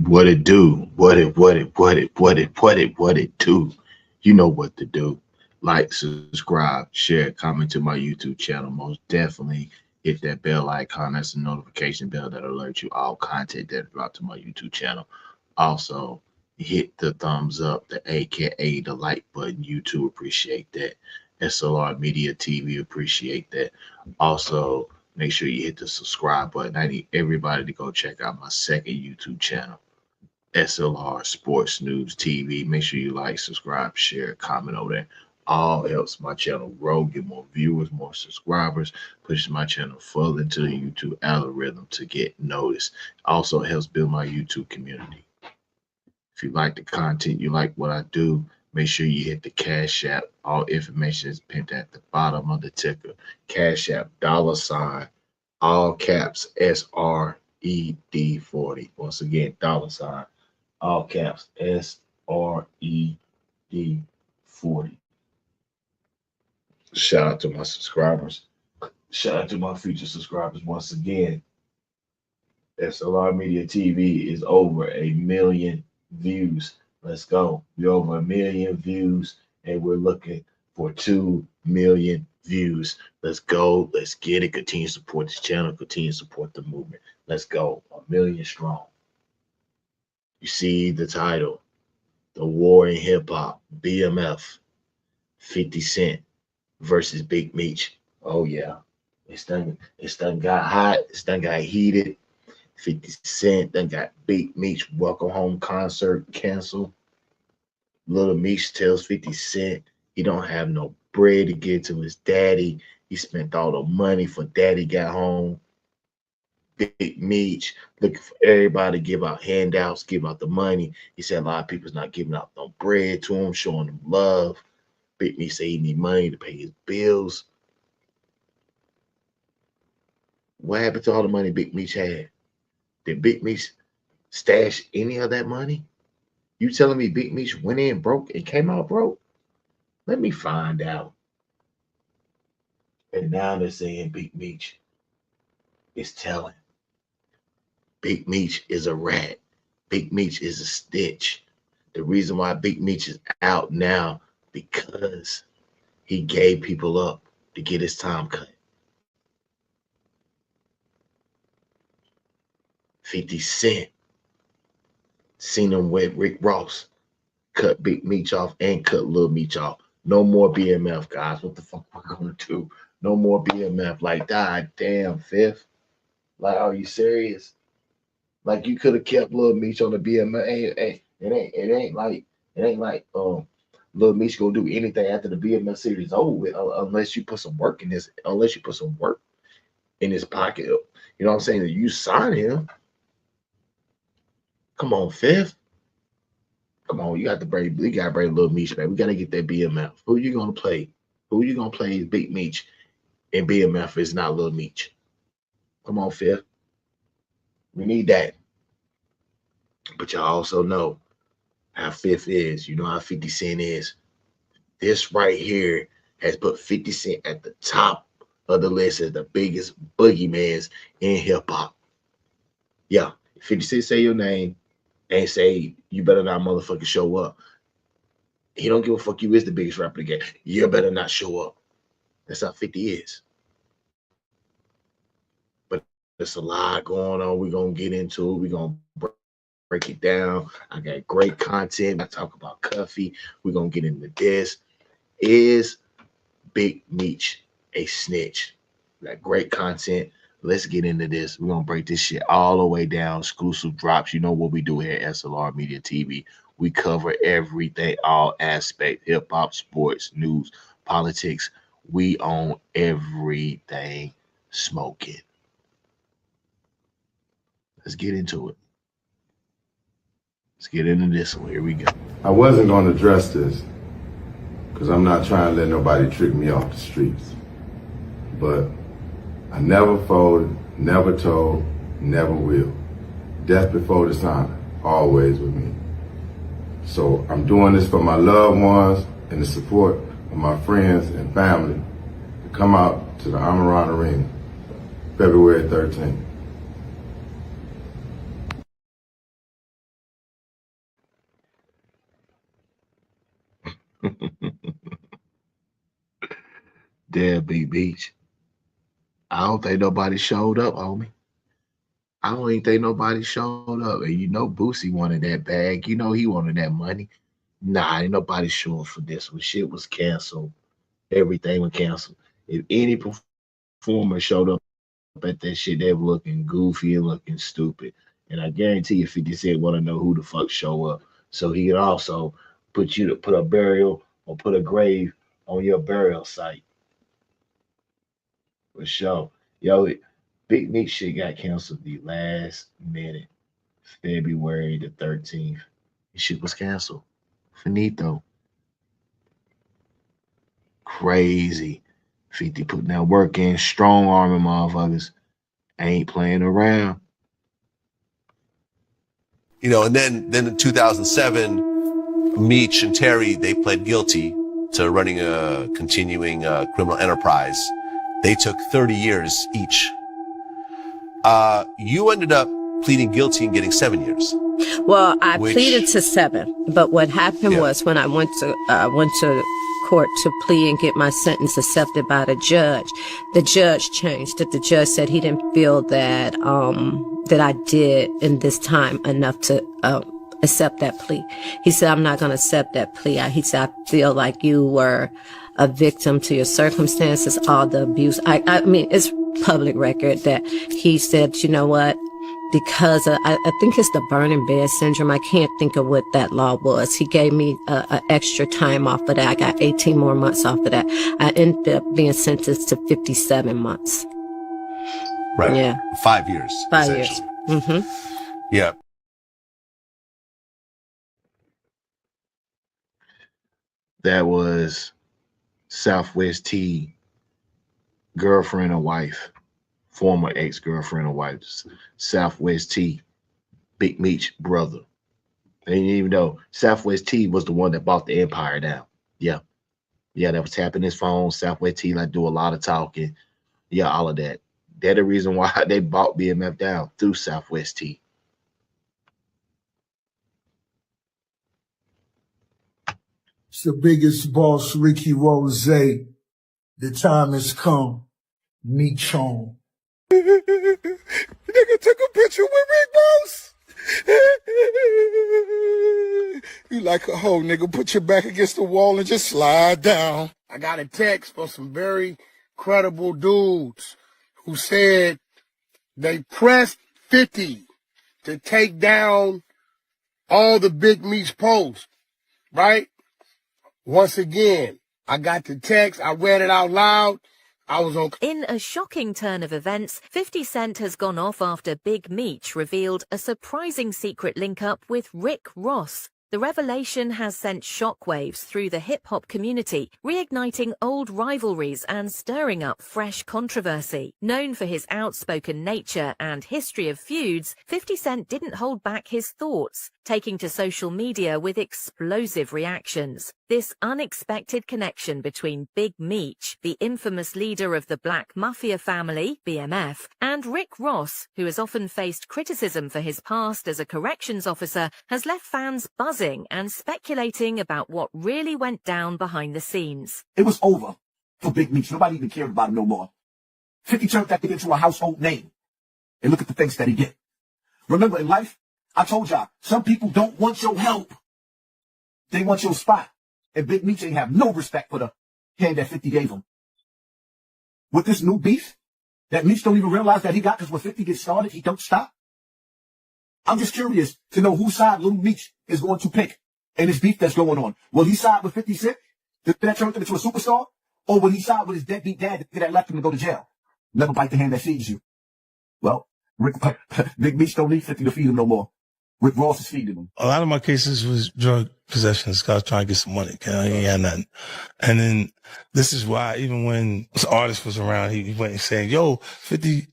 What it do? What it do? You know what to do. Like, subscribe, share, comment to my YouTube channel. Most definitely hit that bell icon. That's the notification bell that alerts you all content that drop to my YouTube channel. Also, hit the thumbs up, the AKA the like button. YouTube appreciate that. S.L.R Media TV appreciate that. Also, make sure you hit the subscribe button. I need everybody to go check out my second YouTube channel. S.L.R Sports News TV. Make sure you like, subscribe, share, comment over there. All helps my channel grow, get more viewers, more subscribers, pushes my channel further into the YouTube algorithm to get noticed. Also helps build my YouTube community. If you like the content, you like what I do, make sure you hit the Cash App. All information is pinned at the bottom of the ticker. Cash App, $ all caps, SRED40. Once again, $ all caps, SRED40. Shout out to my subscribers. Shout out to my future subscribers once again. S.L.R Media TV is over 1 million views. Let's go. We're over 1 million views and we're looking for 2 million views. Let's go. Let's get it. Continue to support this channel. Continue to support the movement. Let's go. 1 million strong. You see the title, The War in Hip Hop, BMF, 50 Cent versus Big Meech. Oh yeah, it's done got hot. It's done got heated. 50 Cent done got Big Meech welcome home concert canceled. Little Meech tells 50 Cent he don't have no bread to give to his daddy. He spent all the money for daddy got home. Big Meech looking for everybody to give out handouts, give out the money. He said a lot of people's not giving out no bread to him, showing him love. Big Meech say he need money to pay his bills. What happened to all the money Big Meech had? Did Big Meech stash any of that money? You telling me Big Meech went in broke and came out broke? Let me find out. And now they're saying Big Meech is telling. Big Meech is a rat. Big Meech is a stitch. The reason why Big Meech is out now because he gave people up to get his time cut. 50 Cent seen him with Rick Ross cut Big Meech off and cut Lil Meech off. No more BMF, guys. What the fuck we're gonna do? No more BMF. Like, god damn, Fifth. Like, are you serious? Like, you could have kept Lil Meech on the BMF. It ain't like Lil Meech gonna do anything after the BMF series is over with, unless you put some work in this, unless you put some work in his pocket. You know what I'm saying? You sign him. Come on, Fifth. Come on, you gotta bring Lil Meech back. We gotta get that BMF. Who you gonna play? Who you gonna play is Big Meech and BMF is not Lil Meech. Come on, Fifth. We need that. But y'all also know how Fifth is. You know how 50 Cent is. This right here has put 50 Cent at the top of the list as the biggest boogeymans in hip hop. Yeah, 50 Cent say your name and say you better not motherfucking show up. He don't give a fuck. You is the biggest rapper again. You better not show up. That's how 50 is. But there's a lot going on. We're gonna get into it. We're gonna break it down. I got great content. I talk about Cuffy. We're gonna get into this. Is Big Meech a snitch? Got great content. Let's get into this. We're gonna break this shit all the way down. Exclusive drops. You know what we do here at S.L.R Media TV. We cover everything, all aspects, hip hop, sports, news, politics. We own everything smoking. Let's get into it. Let's get into this one. Here we go. I wasn't going to address this because I'm not trying to let nobody trick me off the streets. But I never folded, never told, never will. Death before dishonor, always with me. So I'm doing this for my loved ones and the support of my friends and family to come out to the Amaran Arena, February 13th. Damn, Big Beach. I don't think nobody showed up, homie. I don't even think nobody showed up. And you know Boosie wanted that bag. You know he wanted that money. Nah, ain't nobody showing for this one. Shit was canceled. Everything was canceled. If any performer showed up at that shit, they were looking goofy and looking stupid. And I guarantee you 50 Cent want to know who the fuck show up. So he could also put a burial or put a grave on your burial site. For sure. Yo, Big Meech shit got canceled the last minute, February the 13th. Shit was canceled. Finito. Crazy. 50 putting that work in, strong arming motherfuckers. Ain't playing around. You know, and then in 2007, Meech and Terry, they pled guilty to running a continuing criminal enterprise. They took 30 years each. You ended up pleading guilty and getting 7 years. Well, I pleaded to 7, but what happened was when I went to court to plea and get my sentence accepted by the judge changed it. The judge said he didn't feel that that I did in this time enough to accept that plea. He said, I'm not going to accept that plea. He said, I feel like you were a victim to your circumstances, all the abuse. I mean, it's public record that he said, you know what? Because I think it's the burning bed syndrome. I can't think of what that law was. He gave me a extra time off of that. I got 18 more months off of that. I ended up being sentenced to 57 months. Right. Yeah. 5 years. 5 years. Mm-hmm. Yeah. That was Southwest T girlfriend or wife, former ex-girlfriend or wife, Southwest T, Big Meech brother. And even though Southwest T was the one that bought the empire down. Yeah. Yeah, that was tapping his phone. Southwest T like do a lot of talking. Yeah, all of that. They're the reason why they bought BMF down through Southwest T. It's the biggest boss, Ricky Rose. The time has come. Meech on. Nigga took a picture with Rick Ross. You like a hoe, nigga. Put your back against the wall and just slide down. I got a text from some very credible dudes who said they pressed 50 to take down all the Big Meech posts, right? Once again, I got the text. I read it out loud. I was on. In a shocking turn of events, 50 Cent has gone off after Big Meech revealed a surprising secret link-up with Rick Ross. The revelation has sent shockwaves through the hip-hop community, reigniting old rivalries and stirring up fresh controversy. Known for his outspoken nature and history of feuds, 50 Cent didn't hold back his thoughts, taking to social media with explosive reactions. This unexpected connection between Big Meech, the infamous leader of the Black Mafia family, BMF, and Rick Ross, who has often faced criticism for his past as a corrections officer, has left fans buzzing and speculating about what really went down behind the scenes. It was over for Big Meech. Nobody even cared about him no more. 50 turned that thing into a household name. And look at the things that he did. Remember, in life, I told y'all, some people don't want your help. They want your spot. And Big Meech ain't have no respect for the hand that 50 gave him. With this new beef, that Meech don't even realize that he got, because when 50 gets started, he don't stop. I'm just curious to know whose side Little Meech is going to pick in this beef that's going on. Will he side with 50 Cent, that turned him into a superstar? Or will he side with his deadbeat dad that left him to go to jail? Never bite the hand that feeds you. Well, Big Meech don't need 50 to feed him no more. Rick Ross is feeding him. A lot of my cases was drug possession. This guy was trying to get some money. He ain't had nothing. And then this is why even when this artist was around, he went and saying, yo, 50,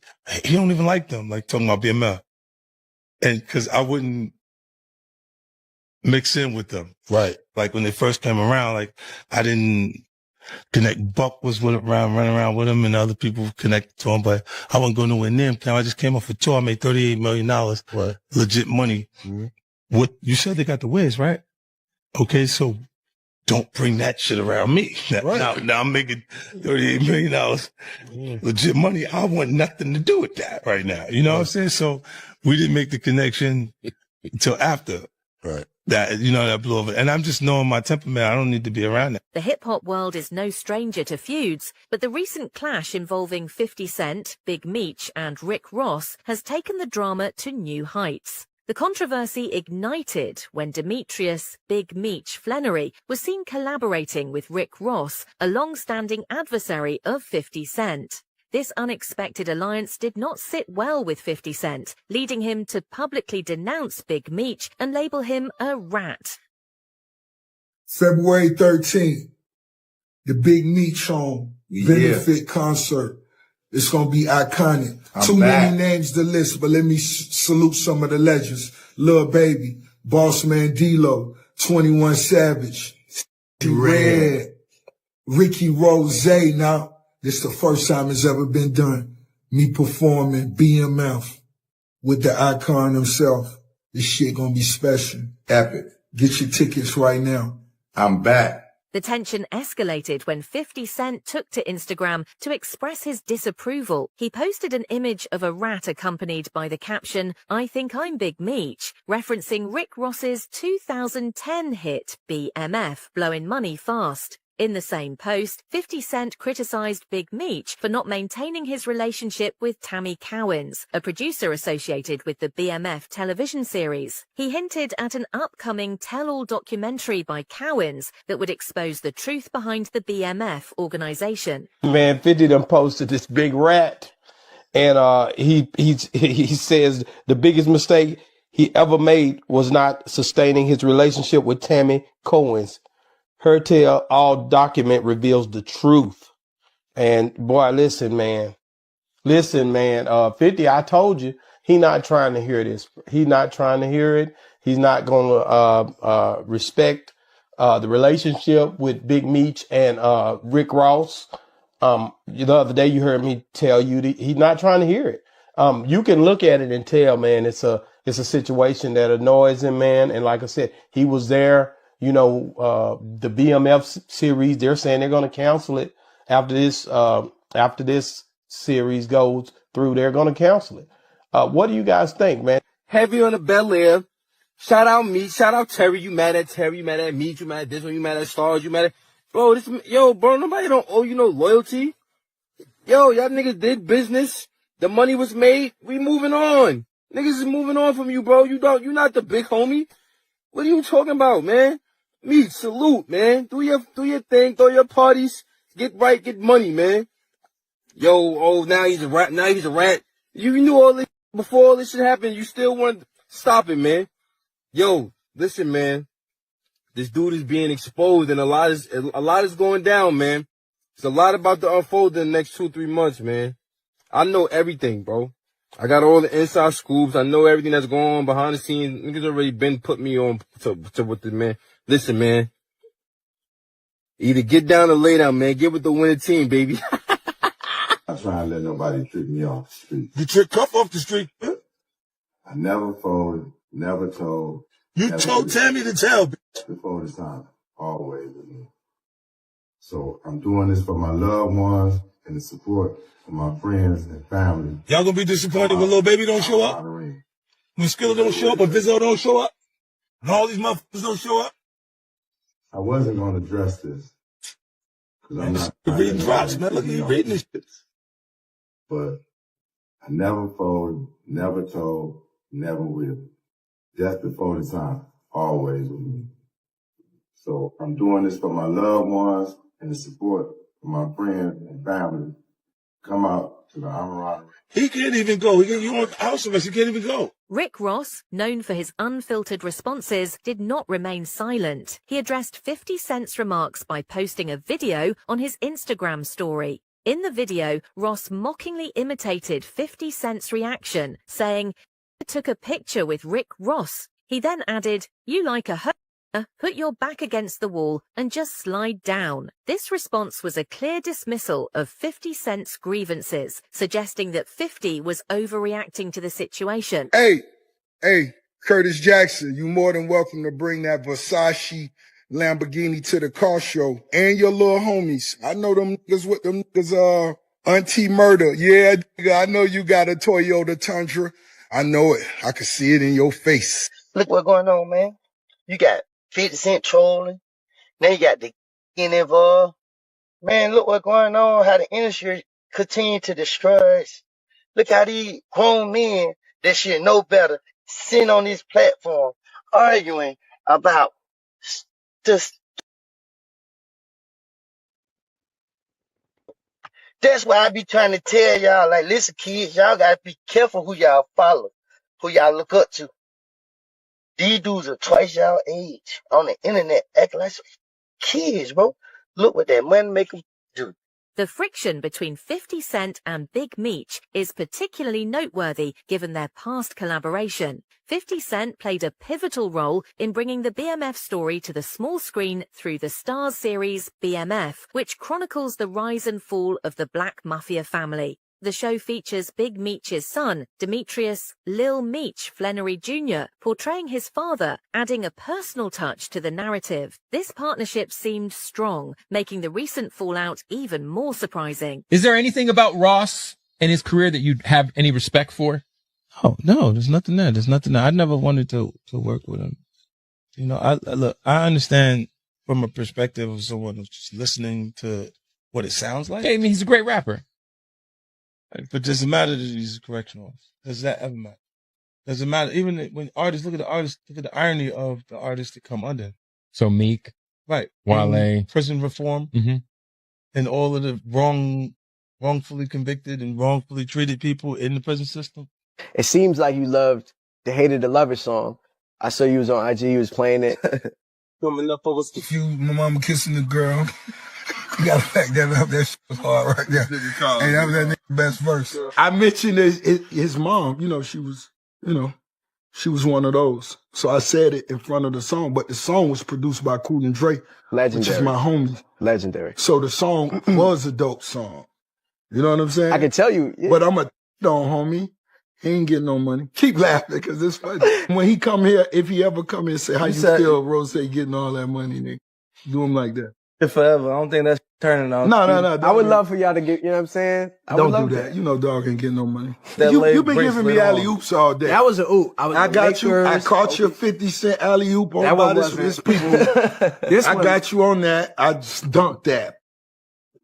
he don't even like them, like talking about BML. And cause I wouldn't mix in with them. Right. Like when they first came around, like I didn't connect. Buck was running around with him and other people connected to him, but I wasn't going nowhere near him. I just came off a tour. I made $38 million. Right. Legit money. Mm-hmm. What you said they got the Wiz, right? Okay. So don't bring that shit around me. Now I'm making $38 million legit money. I want nothing to do with that right now. You know what I'm saying? So we didn't make the connection until after. Right. That, that blew over. And I'm just knowing my temperament. I don't need to be around that. The hip-hop world is no stranger to feuds, but the recent clash involving 50 Cent, Big Meech and Rick Ross has taken the drama to new heights. The controversy ignited when Demetrius Big Meech Flannery was seen collaborating with Rick Ross, a long-standing adversary of 50 Cent. This unexpected alliance did not sit well with 50 Cent, leading him to publicly denounce Big Meech and label him a rat. February 13th, the Big Meech Home benefit concert. It's going to be iconic. Too many names to list, but let me salute some of the legends. Lil Baby, Bossman D-Lo, 21 Savage, Red, Ricky Rose. Now, this is the first time it's ever been done. Me performing BMF with the icon himself. This shit gonna be special. Epic. Get your tickets right now. I'm back. The tension escalated when 50 Cent took to Instagram to express his disapproval. He posted an image of a rat accompanied by the caption, "I think I'm Big Meech," referencing Rick Ross's 2010 hit BMF, Blowin' Money Fast. In the same post, 50 Cent criticized Big Meech for not maintaining his relationship with Tammy Cowens, a producer associated with the BMF television series. He hinted at an upcoming tell-all documentary by Cowens that would expose the truth behind the BMF organization. Man, 50 done posted this big rat, and he says the biggest mistake he ever made was not sustaining his relationship with Tammy Cowens. Her tell-all document reveals the truth. And boy, listen, man. 50, I told you, he not trying to hear this. He not trying to hear it. He's not going to respect the relationship with Big Meech and Rick Ross. The other day you heard me tell you that he's not trying to hear it. You can look at it and tell, man, it's a situation that annoys him, man. And like I said, he was there. The BMF series, they're saying they're going to cancel it after this series goes through. They're going to cancel it. What do you guys think, man? Heavy on the Bel Air. Shout out Meech. Shout out Terry. You mad at Terry? You mad at Meech? You mad at this one? You mad at S.L.R? You mad at bro? Bro. Nobody don't owe you no loyalty. Y'all niggas did business. The money was made. We moving on. Niggas is moving on from you, bro. You're not the big homie. What are you talking about, man? Meech, salute, man. Do your thing, throw your parties, get right, get money, man. Now he's a rat. You knew all this before all this shit happened. You still want to stop it, man. Listen, man. This dude is being exposed, and a lot is going down, man. There's a lot about to unfold in the next 2-3 months, man. I know everything, bro. I got all the inside scoops. I know everything that's going on behind the scenes. Niggas already been put me on to with the man. Listen, man. Either get down or lay down, man. Get with the winning team, baby. I'm trying to let nobody trick me off the street. You trick tough off the street. I never folded, never told. You told Tammy to tell. Before this time, always with me. So I'm doing this for my loved ones and the support of my friends and family. Y'all gonna be disappointed when Lil Baby don't show up? When Skilla don't show up, or Vizzo don't show up? And all these motherfuckers don't show up? I wasn't going to address this. Because I'm not reading drops, man. Look at you reading this shit. But I never folded, never told, never will. Death before the time, always with me. So I'm doing this for my loved ones and the support of my friends and family. Come out to the S.L.R. He can't even go. You want house arrest. He can't even go. Rick Ross, known for his unfiltered responses, did not remain silent. He addressed 50 Cent's remarks by posting a video on his Instagram story. In the video, Ross mockingly imitated 50 Cent's reaction, saying, "I took a picture with Rick Ross." He then added, "You like a put your back against the wall and just slide down." This response was a clear dismissal of 50 Cent's grievances, suggesting that 50 was overreacting to the situation. Hey, Curtis Jackson, you more than welcome to bring that Versace Lamborghini to the car show and your little homies. I know them niggas with them niggas, Auntie Murder. Yeah, nigga, I know you got a Toyota Tundra. I know it. I can see it in your face. Look what's going on, man. You got 50 Cent trolling. Now you got the getting involved. Man, look what's going on, how the industry continue to destroy us. Look how these grown men that should know better sitting on this platform arguing about just. That's why I be trying to tell y'all, like, listen, kids, y'all gotta be careful who y'all follow, who y'all look up to. These dudes are twice y'all age on the internet acting like some kids, bro. Look what that money make them do. The friction between 50 Cent and Big Meech is particularly noteworthy given their past collaboration. 50 Cent played a pivotal role in bringing the BMF story to the small screen through the Starz series BMF, which chronicles the rise and fall of the Black Mafia family. The show features Big Meech's son, Demetrius Lil Meech Flannery Jr., portraying his father, adding a personal touch to the narrative. This partnership seemed strong, making the recent fallout even more surprising. Is there anything about Ross and his career that you have any respect for? Oh, no, there's nothing there. There's nothing there. I never wanted to work with him. You know, I understand from a perspective of someone who's just listening to what it sounds like. I mean, he's a great rapper. But does it matter that he's a correctional officer? Does that ever matter? Does it matter? Even when artists, look at the irony of the artists that come under. So Meek. Right. Wale. Prison reform. Mm-hmm. And all of the wrongfully convicted and wrongfully treated people in the prison system. It seems like you loved the Hated the Lover song. I saw you was on IG, you was playing it. Coming up over if you, my mama kissing the girl. You gotta back that up. That shit was hard right there. Hey, that was that nigga's best verse. I mentioned his mom, she was one of those. So I said it in front of the song, but the song was produced by Cool and Dre, Legendary. which is my homie. Legendary. So the song was a dope song. You know what I'm saying? I can tell you. Yeah. But I'm a homie. He ain't getting no money. Keep laughing because it's funny. When he come here, if he ever come here and say, how you feel, Rose getting all that money, nigga? Do him like that. Forever. I don't think that's turning on. No. I would love for y'all to get, you know what I'm saying? Don't do that. You know dog ain't getting no money. You been giving me alley-oops all day. That was an oop. I got you. I caught your 50 Cent alley-oop on by this people. I got you on that. I just dunked that.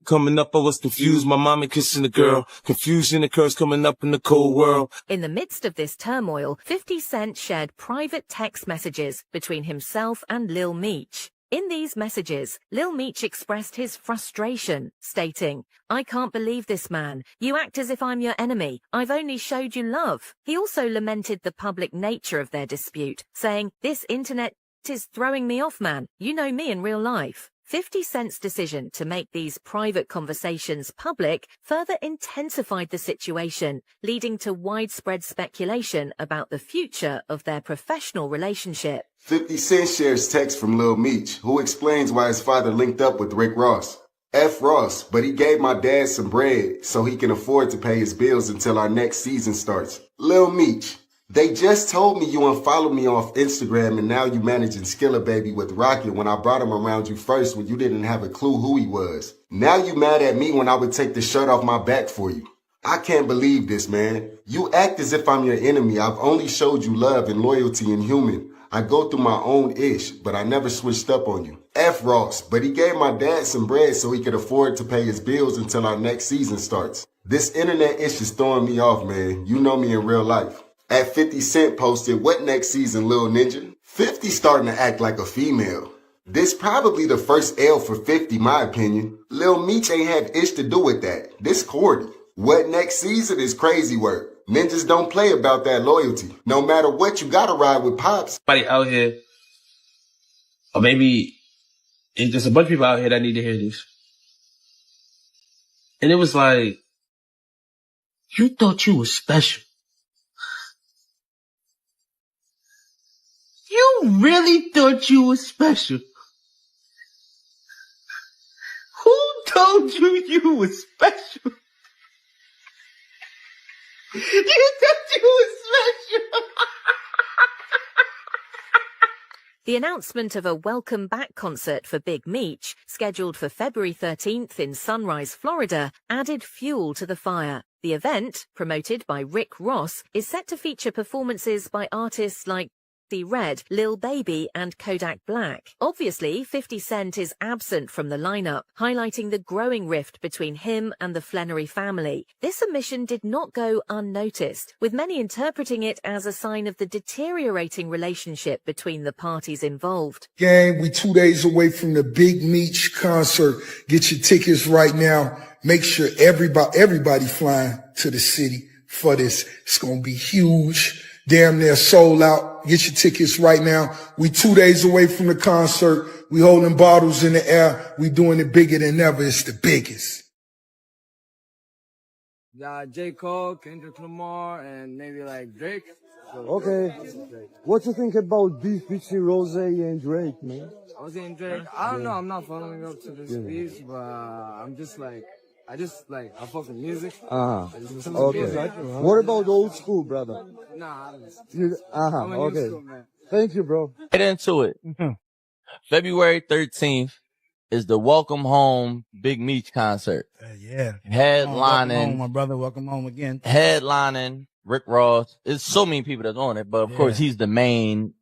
Coming up, I was confused. My mama kissing the girl. Confusion occurs coming up in the cold world. In the midst of this turmoil, 50 Cent shared private text messages between himself and Lil Meech. In these messages, Lil Meech expressed his frustration, stating, "I can't believe this, man. You act as if I'm your enemy. I've only showed you love." He also lamented the public nature of their dispute, saying, "This internet is throwing me off, man. You know me in real life." 50 Cent's decision to make these private conversations public further intensified the situation, leading to widespread speculation about the future of their professional relationship. 50 Cent shares text from Lil Meech, who explains why his father linked up with Rick Ross. F. Ross, but he gave my dad some bread so he can afford to pay his bills until our next season starts. Lil Meech, they just told me you unfollowed me off Instagram and now you managing Skilla Baby with Rocket when I brought him around you first when you didn't have a clue who he was. Now you mad at me when I would take the shirt off my back for you. I can't believe this, man. You act as if I'm your enemy. I've only showed you love and loyalty and human. I go through my own ish, but I never switched up on you. F. Ross, but he gave my dad some bread so he could afford to pay his bills until our next season starts. This internet ish is throwing me off, man. You know me in real life. At 50 Cent posted, "What next season, Lil Ninja?" 50 starting to act like a female. This probably the first L for 50, my opinion. Lil Meech ain't have ish to do with that. This cordy. What next season is crazy work. Ninjas don't play about that loyalty. No matter what, you gotta ride with Pops. Somebody out here, or maybe it's just a bunch of people out here that need to hear this. And it was like, you thought you were special. You really thought you were special. Who told you you were special? You thought you were special. The announcement of a welcome back concert for Big Meech, scheduled for February 13th in Sunrise, Florida, added fuel to the fire. The event, promoted by Rick Ross, is set to feature performances by artists like Red, Lil Baby, and Kodak Black. Obviously, 50 Cent is absent from the lineup, highlighting the growing rift between him and the Flannery family. This omission did not go unnoticed, with many interpreting it as a sign of the deteriorating relationship between the parties involved. Gang, we 2 days away from the Big Meech concert. Get your tickets right now. Make sure everybody flying to the city for this. It's gonna be huge. Damn near sold out. Get your tickets right now. We 2 days away from the concert. We holding bottles in the air. We doing it bigger than ever. It's the biggest. J. Cole, Kendrick Lamar, and maybe like Drake. Okay. What you think about beef between Rose and Drake, man? Rose and Drake? I don't know. I'm not following up to this piece, but I'm just like, I fuck with music. Okay. What about old school, brother? Nah, I don't listen. I'm a new Okay. school, man. Thank you, bro. Get into it. February 13th is the Welcome Home Big Meech concert. Yeah. Headlining. Welcome home, my brother. Welcome home again. Headlining Rick Ross. There's so many people that's on it, but of course he's the main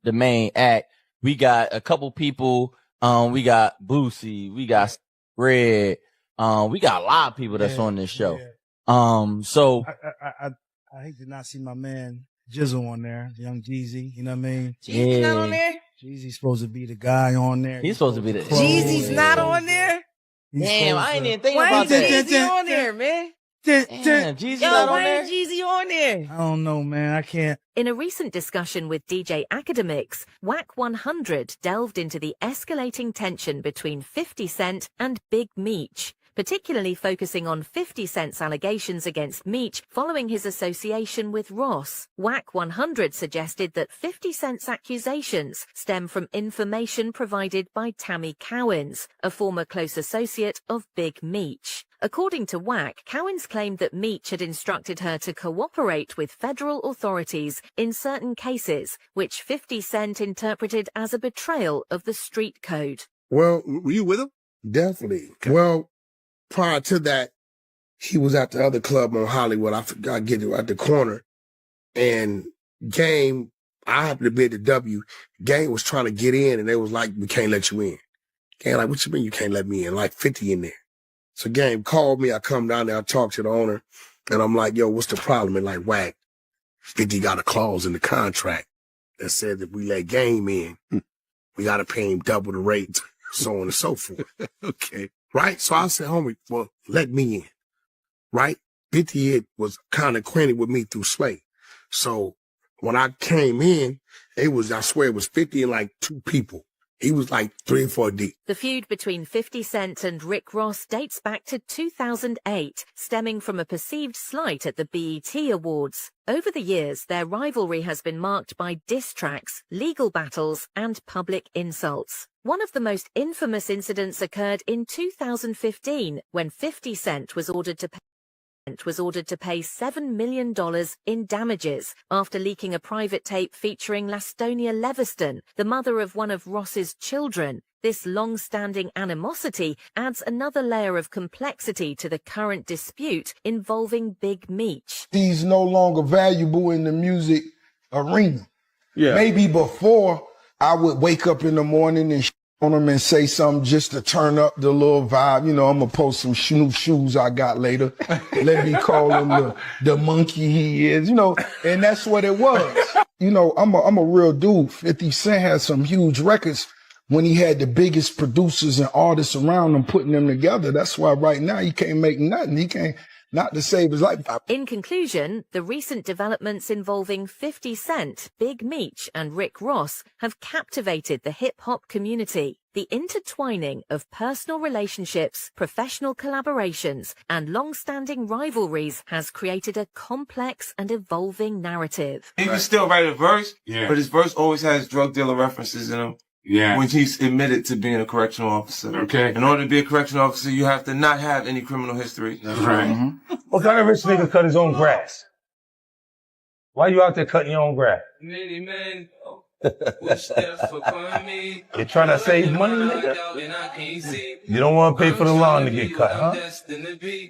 act. We got a couple people. We got Boosie. We got Red. We got a lot of people that's on this show. So I hate to not see my man Jizzle on there, Young Jeezy. You know what I mean? Jeezy's not on there? Jeezy's supposed to be the guy on there. He's supposed to be the Jeezy's not on there? Damn, I ain't even thinking Why about ain't that. Jeezy on there, man? Damn, Jeezy's not on there? Why ain't Jeezy on there? I don't know, man. I can't. In a recent discussion with DJ Academics, Whack 100 delved into the escalating tension between 50 Cent and Big Meech, particularly focusing on 50 Cent's allegations against Meech following his association with Ross. Whack 100 suggested that 50 Cent's accusations stem from information provided by Tammy Cowens, a former close associate of Big Meech. According to Whack, Cowens claimed that Meech had instructed her to cooperate with federal authorities in certain cases, which 50 Cent interpreted as a betrayal of the street code. Well, were you with him? Definitely. Okay. Well, prior to that, he was at the other club on Hollywood. I forgot to get it at the corner. And Game, I happened to be at the W. Game was trying to get in, and they was like, we can't let you in. Game like, what you mean you can't let me in? Like 50 in there. So Game called me. I come down there. I talk to the owner, and I'm like, yo, what's the problem? And like, Whack, 50 got a clause in the contract that said that we let Game in, we got to pay him double the rate, so on and so forth. Okay. Right? So I said, homie, well, let me in. Right? 50 was kind of acquainted with me through Slay. So when I came in, I swear it was 50 and like 2 people. He was like 3 or 4 deep. The feud between 50 Cent and Rick Ross dates back to 2008, stemming from a perceived slight at the BET Awards. Over the years, their rivalry has been marked by diss tracks, legal battles, and public insults. One of the most infamous incidents occurred in 2015, when 50 Cent was ordered to pay $7 million in damages after leaking a private tape featuring Lastonia Leviston, the mother of one of Ross's children. This long-standing animosity adds another layer of complexity to the current dispute involving Big Meech. He's no longer valuable in the music arena. Maybe before I would wake up in the morning and on him and say something just to turn up the little vibe. You know, I'm going to post some new shoes I got later. Let me call him the monkey he is, you know, and that's what it was. You know, I'm a real dude. 50 Cent had some huge records when he had the biggest producers and artists around him putting them together. That's why right now he can't make nothing. He can't, not to save his life. In conclusion, the recent developments involving 50 Cent, Big Meech, and Rick Ross have captivated the hip-hop community. The intertwining of personal relationships, professional collaborations, and long-standing rivalries has created a complex and evolving narrative. He can still write a verse, but his verse always has drug dealer references in him. Yeah. When he's admitted to being a correctional officer. Okay. In order to be a correctional officer, you have to not have any criminal history. That's right. Mm-hmm. What kind of rich nigga cut his own grass? Why you out there cutting your own grass? Man, You're trying to save money, nigga? You don't want to pay for the lawn to get cut, huh?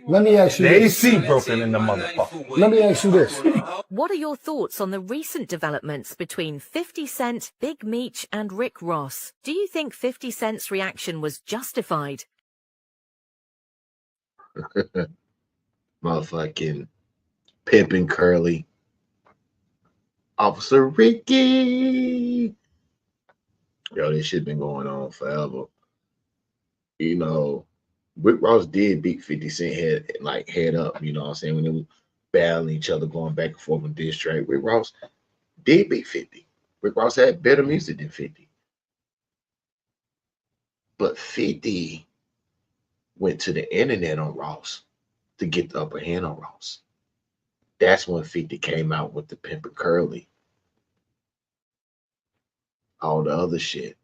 Let me ask you The this. AC broken in the motherfucker. Let me ask you this. What are your thoughts on the recent developments between 50 Cent, Big Meech and Rick Ross? Do you think 50 Cent's reaction was justified? Motherfucking Pimpin' Curly. Officer Ricky. Yo, this shit been going on forever. You know, Rick Ross did beat 50 Cent head up, you know what I'm saying? When they were battling each other, going back and forth on diss track. Rick Ross did beat 50. Rick Ross had better music than 50. But 50 went to the internet on Ross to get the upper hand on Ross. That's when 50 came out with the Pimpin' Curly. All the other shit.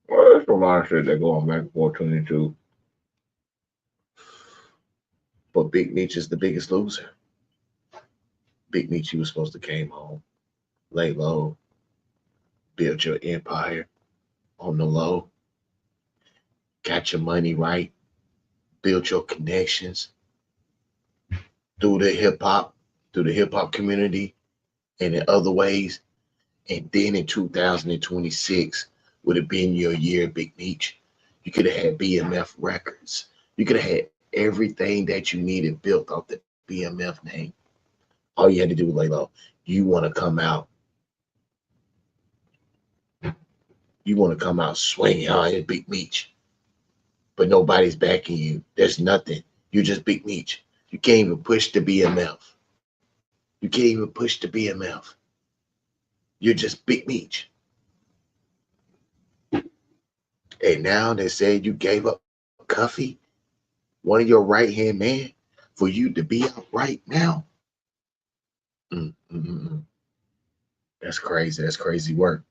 Well, there's a lot of shit that go on back and forth 22. But Big Meech is the biggest loser. Big Meech, you was supposed to came home, lay low, build your empire on the low, got your money right, build your connections through the hip hop community and in other ways. And then in 2026 would have been your year, Big Meech. You could have had BMF Records. You could have had everything that you needed built off the BMF name. All you had to do was lay low. You want to come out. You want to come out swinging on it, Big Meech. But nobody's backing you. There's nothing. You're just Big Meech. You can't even push the BMF. You can't even push the BMF. You're just Big Meech. And now they say you gave up Cuffy, one of your right-hand man, for you to be out right now. That's crazy. That's crazy work.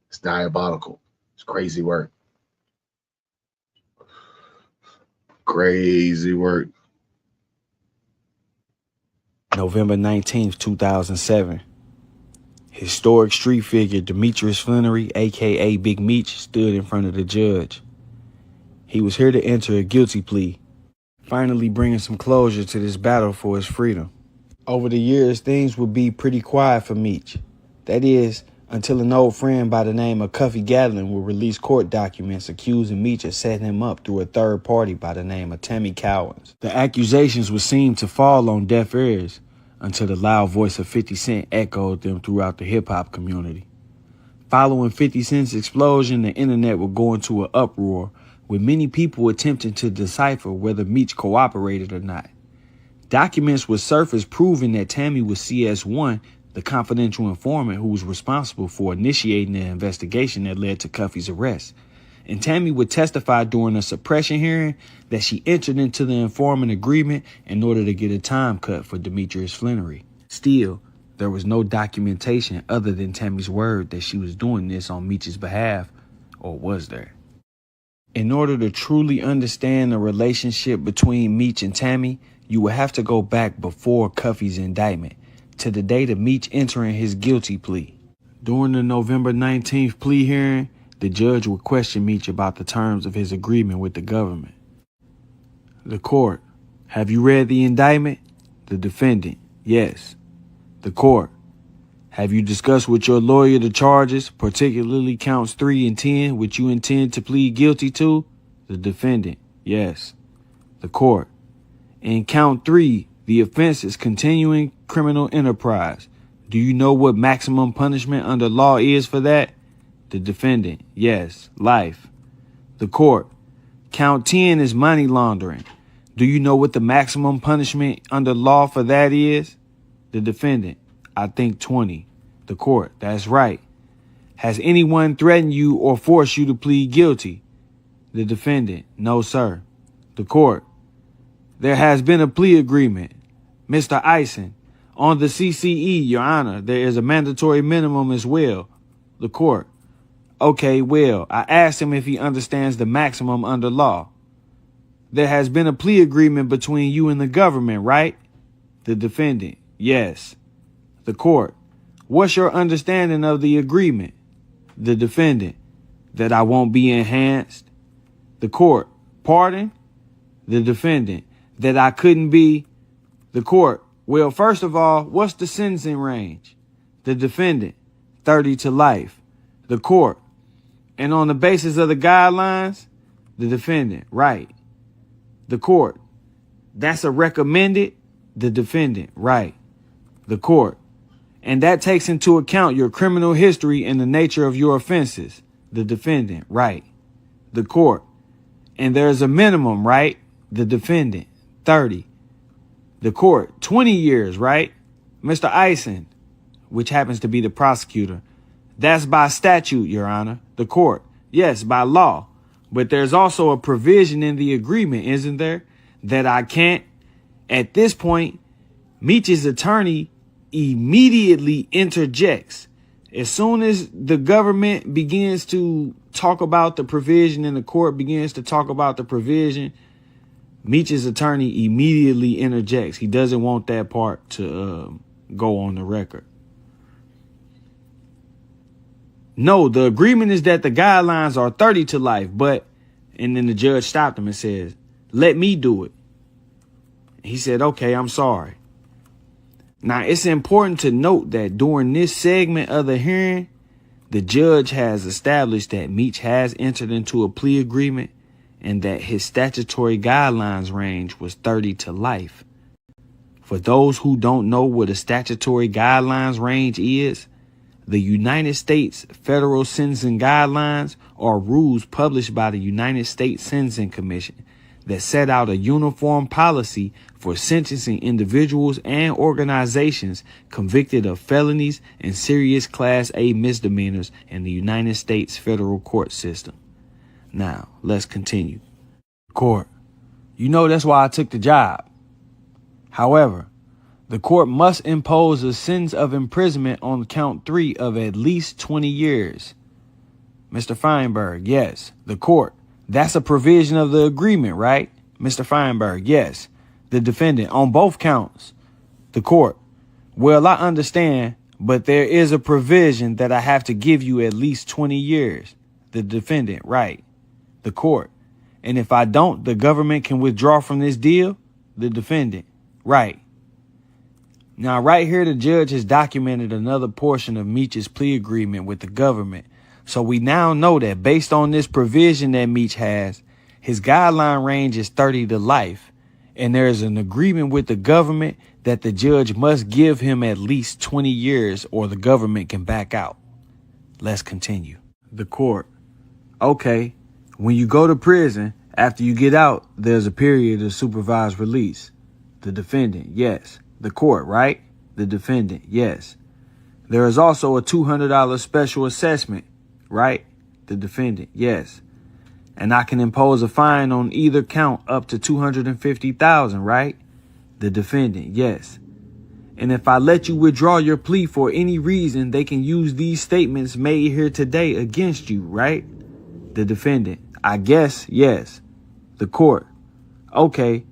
It's diabolical. It's crazy work. Crazy work. November 19th, 2007. Historic street figure Demetrius Flannery, a.k.a. Big Meech, stood in front of the judge. He was here to enter a guilty plea, finally bringing some closure to this battle for his freedom. Over the years, things would be pretty quiet for Meech. That is, until an old friend by the name of Cuffy Gatlin would release court documents accusing Meech of setting him up through a third party by the name of Tammy Cowens. The accusations would seem to fall on deaf ears until the loud voice of 50 Cent echoed them throughout the hip-hop community. Following 50 Cent's explosion, the internet would go into an uproar, with many people attempting to decipher whether Meech cooperated or not. Documents would surface proving that Tammy was CS1, the confidential informant who was responsible for initiating the investigation that led to Cuffy's arrest. And Tammy would testify during a suppression hearing that she entered into the informant agreement in order to get a time cut for Demetrius Flannery. Still, there was no documentation other than Tammy's word that she was doing this on Meech's behalf, or was there? In order to truly understand the relationship between Meech and Tammy, you would have to go back before Cuffy's indictment, to the date of Meech entering his guilty plea. During the November 19th plea hearing, the judge would question Meech about the terms of his agreement with the government. The court: have you read the indictment? The defendant: yes. The court: have you discussed with your lawyer the charges, particularly counts 3 and 10, which you intend to plead guilty to? The defendant: yes. The court: in count 3, the offense is continuing criminal enterprise. Do you know what maximum punishment under law is for that? The defendant: yes, life. The court: count 10 is money laundering. Do you know what the maximum punishment under law for that is? The defendant: I think 20. The court: that's right. Has anyone threatened you or forced you to plead guilty? The defendant: no, sir. The court: there has been a plea agreement. Mr. Eisen: on the CCE, Your Honor, there is a mandatory minimum as well. The court: okay, well, I asked him if he understands the maximum under law. There has been a plea agreement between you and the government, right? The defendant: yes. The court: What's your understanding of the agreement? The defendant, that I won't be enhanced. The court, pardon? The defendant, that I couldn't be. The court, well, first of all, what's the sentencing range? The defendant, 30 to life. The court, and on the basis of the guidelines? The defendant, right. The court, that's a recommended? The defendant, right. The court, and that takes into account your criminal history and the nature of your offenses. The defendant, right. The court, and there's a minimum, right? The defendant, 30. The court, 20 years, right? Mr. Eisen, which happens to be the prosecutor, that's by statute, Your Honor. The court, yes, by law. But there's also a provision in the agreement, isn't there? That I can't. At this point, Meech's attorney immediately interjects. As soon as the government begins to talk about the provision and the court begins to talk about the provision, Meech's attorney immediately interjects. He doesn't want that part to go on the record. No, the agreement is that the guidelines are 30 to life, but, and then the judge stopped him and says, let me do it. He said, okay, I'm sorry. Now, it's important to note that during this segment of the hearing, the judge has established that Meech has entered into a plea agreement and that his statutory guidelines range was 30 to life. For those who don't know what a statutory guidelines range is, the United States Federal Sentencing Guidelines are rules published by the United States Sentencing Commission that set out a uniform policy for sentencing individuals and organizations convicted of felonies and serious Class A misdemeanors in the United States federal court system. Now, let's continue. Court, you know that's why I took the job. However, the court must impose a sentence of imprisonment on count 3 of at least 20 years. Mr. Feinberg, yes. The court, that's a provision of the agreement, right? Mr. Feinberg, yes. The defendant, on both counts. The court, well, I understand, but there is a provision that I have to give you at least 20 years. The defendant, right. The court, and if I don't, the government can withdraw from this deal? The defendant, right. Now, right here, the judge has documented another portion of Meech's plea agreement with the government. So we now know that based on this provision that Meech has, his guideline range is 30 to life. And there is an agreement with the government that the judge must give him at least 20 years or the government can back out. Let's continue. The court. Okay, when you go to prison, after you get out, there's a period of supervised release. The defendant, yes. The court, right? The defendant, yes. There is also a $200 special assessment, right? The defendant, yes. And I can impose a fine on either count up to $250,000, right? The defendant, yes. And if I let you withdraw your plea for any reason, they can use these statements made here today against you, right? The defendant, I guess, yes. The court, okay.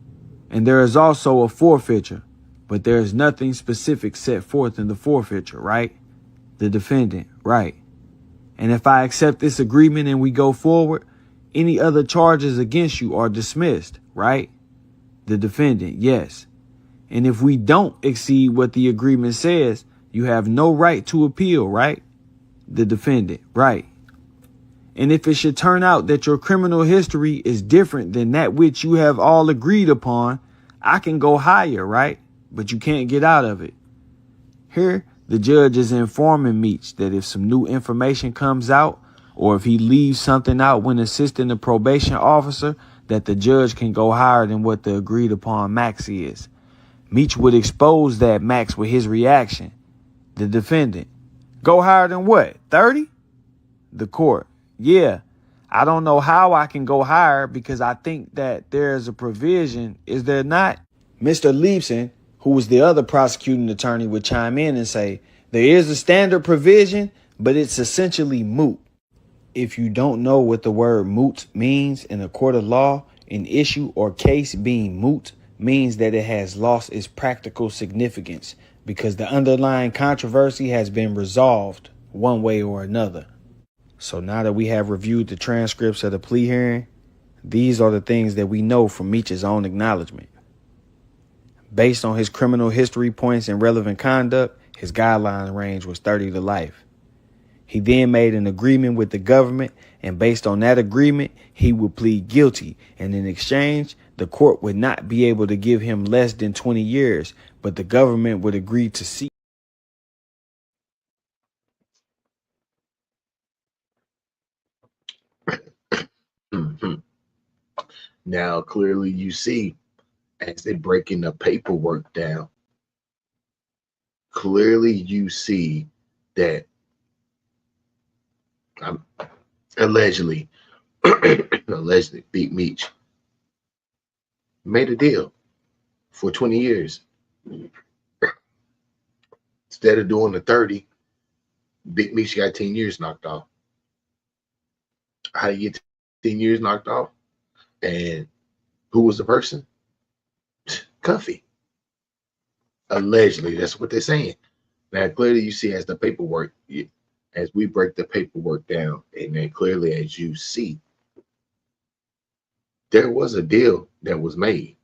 And there is also a forfeiture, but there is nothing specific set forth in the forfeiture, right? The defendant, right. And if I accept this agreement and we go forward, any other charges against you are dismissed, right? The defendant, yes. And if we don't exceed what the agreement says, you have no right to appeal, right? The defendant, right. And if it should turn out that your criminal history is different than that which you have all agreed upon, I can go higher, right? But you can't get out of it. Here, the judge is informing Meech that if some new information comes out, or if he leaves something out when assisting the probation officer, that the judge can go higher than what the agreed upon max is. Meech would expose that max with his reaction. The defendant, go higher than what, 30? The court, yeah, I don't know how I can go higher because I think that there is a provision, is there not? Mr. Leibson, who was the other prosecuting attorney, would chime in and say, there is a standard provision, but it's essentially moot. If you don't know what the word moot means in a court of law, an issue or case being moot means that it has lost its practical significance, because the underlying controversy has been resolved one way or another. So now that we have reviewed the transcripts of the plea hearing, these are the things that we know from Meech's own acknowledgement. Based on his criminal history points and relevant conduct, his guideline range was 30 to life. He then made an agreement with the government, and based on that agreement, he would plead guilty. And in exchange, the court would not be able to give him less than 20 years, but the government would agree to see. Now, clearly, you see, as they're breaking the paperwork down, clearly you see that allegedly, Big Meech made a deal for 20 years. Instead of doing the 30, Big Meech got 10 years knocked off. How do you get 10 years knocked off? And who was the person? Cuffy. Allegedly, that's what they're saying. Now, clearly, you see as the paperwork, as we break the paperwork down, and then clearly as you see, there was a deal that was made.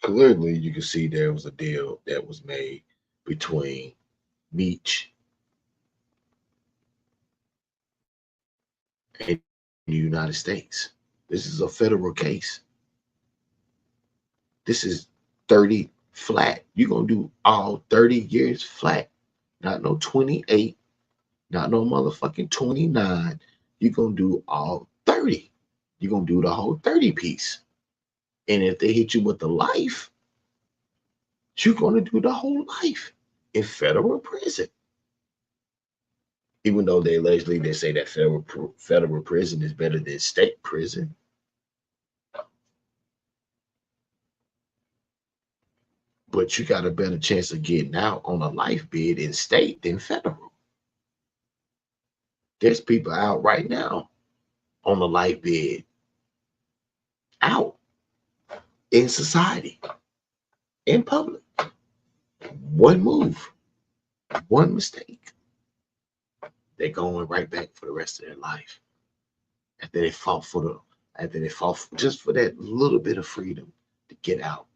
Clearly, you can see there was a deal that was made between Meech and the United States. This is a federal case. This is 30 flat. You're going to do all 30 years flat. Not no 28, not no motherfucking 29. You're going to do all 30. You're going to do the whole 30 piece. And if they hit you with the life, you're going to do the whole life in federal prison. Even though they say that federal prison is better than state prison. But you got a better chance of getting out on a life bid in state than federal. There's people out right now on the life bid, out in society, in public. One move, one mistake, they're going right back for the rest of their life. After they fought just for that little bit of freedom to get out.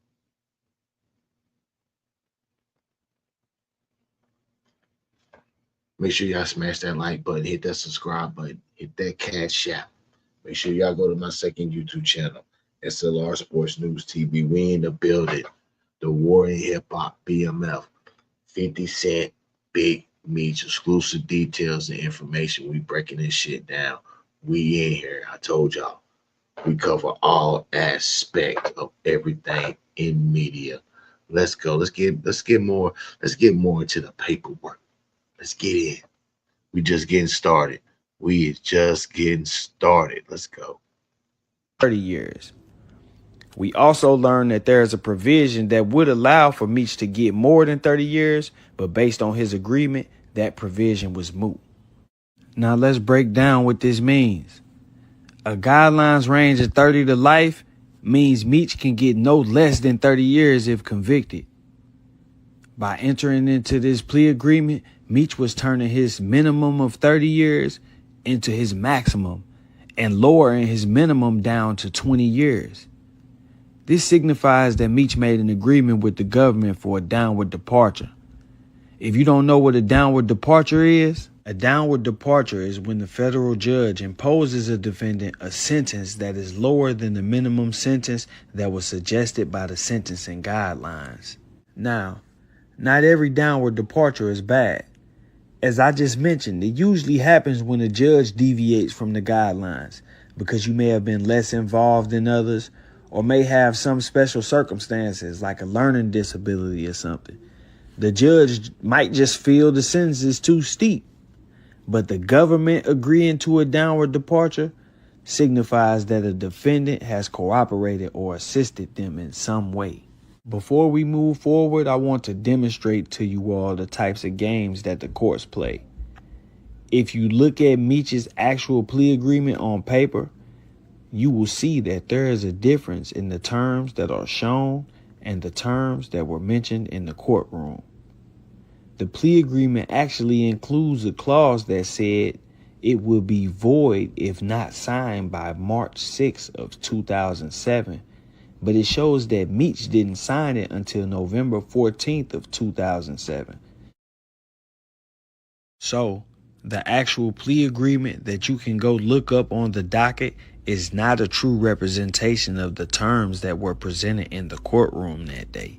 Make sure y'all smash that like button, hit that subscribe button, hit that cash app. Make sure y'all go to my second YouTube channel, S.L.R Sports News TV. We in the building. The War in Hip Hop, BMF, 50 Cent, Big Meech, exclusive details and information. We breaking this shit down. We in here. I told y'all. We cover all aspects of everything in media. Let's go. Let's get more into the paperwork. Let's get in. We just getting started. Let's go. 30 years. We also learned that there is a provision that would allow for Meech to get more than 30 years, but based on his agreement, that provision was moot. Now let's break down what this means. A guidelines range of 30 to life means Meech can get no less than 30 years if convicted. By entering into this plea agreement, Meech was turning his minimum of 30 years into his maximum and lowering his minimum down to 20 years. This signifies that Meech made an agreement with the government for a downward departure. If you don't know what a downward departure is when the federal judge imposes a defendant a sentence that is lower than the minimum sentence that was suggested by the sentencing guidelines. Now, not every downward departure is bad. As I just mentioned, it usually happens when a judge deviates from the guidelines because you may have been less involved than others or may have some special circumstances like a learning disability or something. The judge might just feel the sentence is too steep, but the government agreeing to a downward departure signifies that a defendant has cooperated or assisted them in some way. Before we move forward, I want to demonstrate to you all the types of games that the courts play. If you look at Meech's actual plea agreement on paper, you will see that there is a difference in the terms that are shown and the terms that were mentioned in the courtroom. The plea agreement actually includes a clause that said it will be void if not signed by March 6th of 2007, but it shows that Meech didn't sign it until November 14th of 2007. So, the actual plea agreement that you can go look up on the docket is not a true representation of the terms that were presented in the courtroom that day.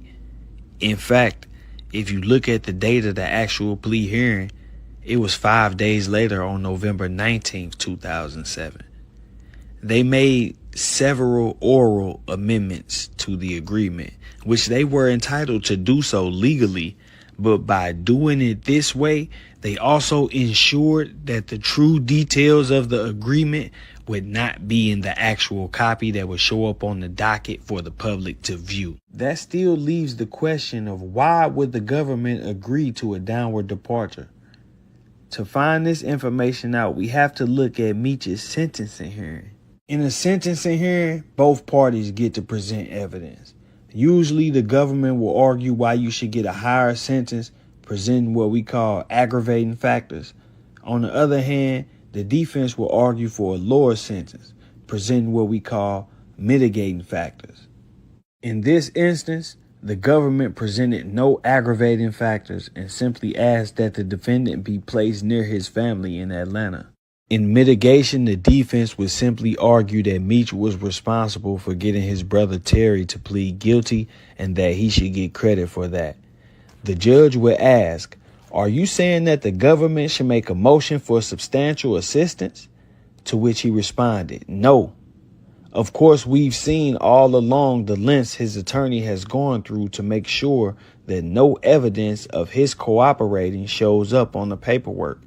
In fact, if you look at the date of the actual plea hearing, it was 5 days later on November 19th, 2007. They made several oral amendments to the agreement, which they were entitled to do so legally, but by doing it this way, they also ensured that the true details of the agreement would not be in the actual copy that would show up on the docket for the public to view. That still leaves the question of why would the government agree to a downward departure? To find this information out, we have to look at Meech's sentencing hearing. In a sentencing hearing, both parties get to present evidence. Usually the government will argue why you should get a higher sentence, presenting what we call aggravating factors. On the other hand, the defense will argue for a lower sentence, presenting what we call mitigating factors. In this instance, the government presented no aggravating factors and simply asked that the defendant be placed near his family in Atlanta. In mitigation, the defense would simply argue that Meech was responsible for getting his brother Terry to plead guilty and that he should get credit for that. The judge would ask, "Are you saying that the government should make a motion for substantial assistance?" To which he responded, "No. Of course, we've seen all along the lengths his attorney has gone through to make sure that no evidence of his cooperating shows up on the paperwork.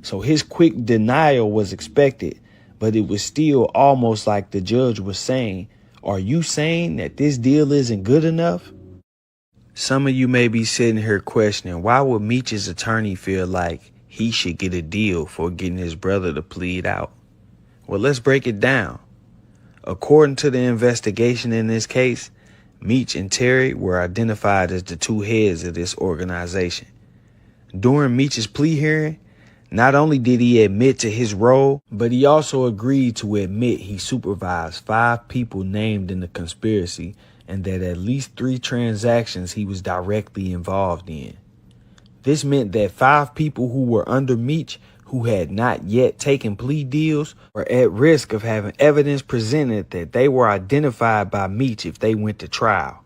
So his quick denial was expected, but it was still almost like the judge was saying, are you saying that this deal isn't good enough?" Some of you may be sitting here questioning, why would Meech's attorney feel like he should get a deal for getting his brother to plead out? Well, let's break it down. According to the investigation in this case, Meech and Terry were identified as the two heads of this organization. During Meech's plea hearing, not only did he admit to his role, but he also agreed to admit he supervised 5 people named in the conspiracy and that at least 3 transactions he was directly involved in. This meant that 5 people who were under Meech who had not yet taken plea deals were at risk of having evidence presented that they were identified by Meech if they went to trial.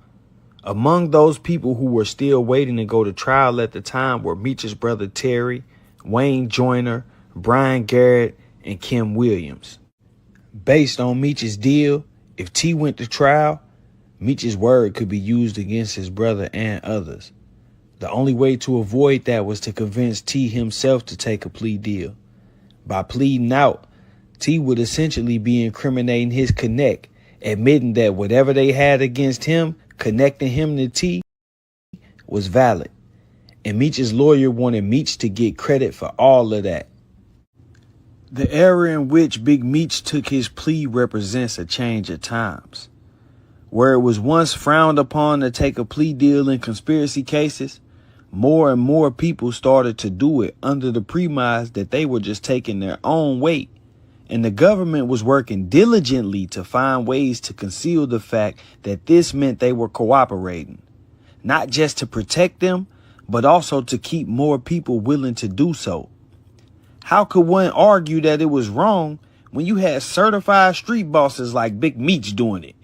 Among those people who were still waiting to go to trial at the time were Meech's brother Terry, Wayne Joyner, Brian Garrett, and Kim Williams. Based on Meech's deal, if T went to trial, Meech's word could be used against his brother and others. The only way to avoid that was to convince T himself to take a plea deal. By pleading out, T would essentially be incriminating his connect, admitting that whatever they had against him, connecting him to T, was valid. And Meech's lawyer wanted Meech to get credit for all of that. The era in which Big Meech took his plea represents a change of times. Where it was once frowned upon to take a plea deal in conspiracy cases, more and more people started to do it under the premise that they were just taking their own weight, and the government was working diligently to find ways to conceal the fact that this meant they were cooperating, not just to protect them, but also to keep more people willing to do so. How could one argue that it was wrong when you had certified street bosses like Big Meech doing it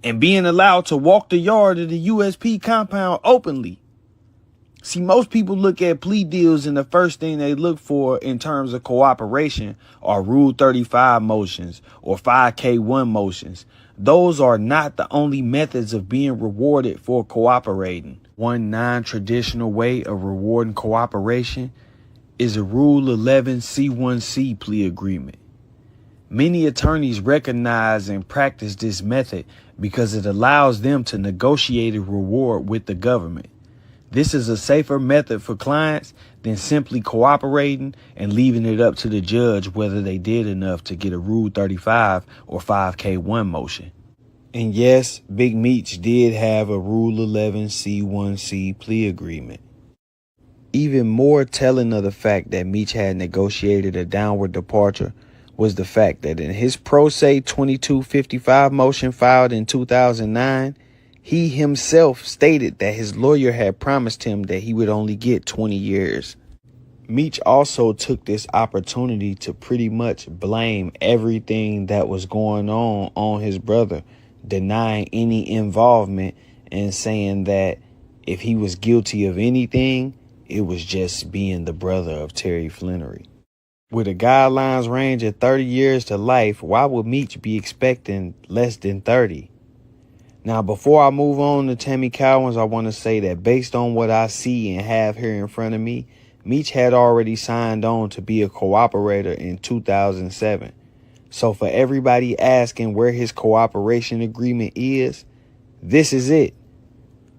and being allowed to walk the yard of the USP compound openly? See, most people look at plea deals and the first thing they look for in terms of cooperation are Rule 35 motions or 5K1 motions. Those are not the only methods of being rewarded for cooperating. One non-traditional way of rewarding cooperation is a Rule 11 C1C plea agreement. Many attorneys recognize and practice this method because it allows them to negotiate a reward with the government. This is a safer method for clients than simply cooperating and leaving it up to the judge whether they did enough to get a Rule 35 or 5K1 motion. And yes, Big Meech did have a Rule 11 C1C plea agreement. Even more telling of the fact that Meech had negotiated a downward departure was the fact that in his pro se 2255 motion filed in 2009, he himself stated that his lawyer had promised him that he would only get 20 years. Meech also took this opportunity to pretty much blame everything that was going on his brother, denying any involvement and saying that if he was guilty of anything, it was just being the brother of Terry Flenory. With a guidelines range of 30 years to life, why would Meech be expecting less than 30? Now, before I move on to Tammy Cowens, I want to say that based on what I see and have here in front of me, Meech had already signed on to be a cooperator in 2007. So for everybody asking where his cooperation agreement is, this is it.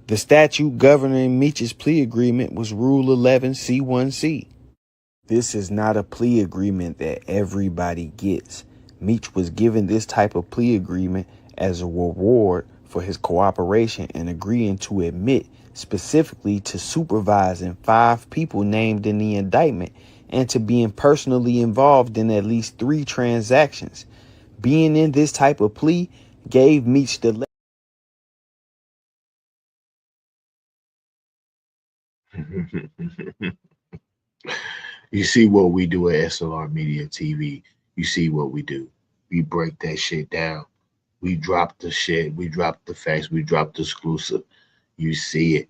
The statute governing Meech's plea agreement was Rule 11 C1C. This is not a plea agreement that everybody gets. Meech was given this type of plea agreement as a reward for his cooperation and agreeing to admit specifically to supervising 5 people named in the indictment and to being personally involved in at least 3 transactions. Being in this type of plea gave Meech the You see what we do at S.L.R Media TV. You see what we do. We break that shit down. We drop the shit. We drop the facts. We drop the exclusive. You see it.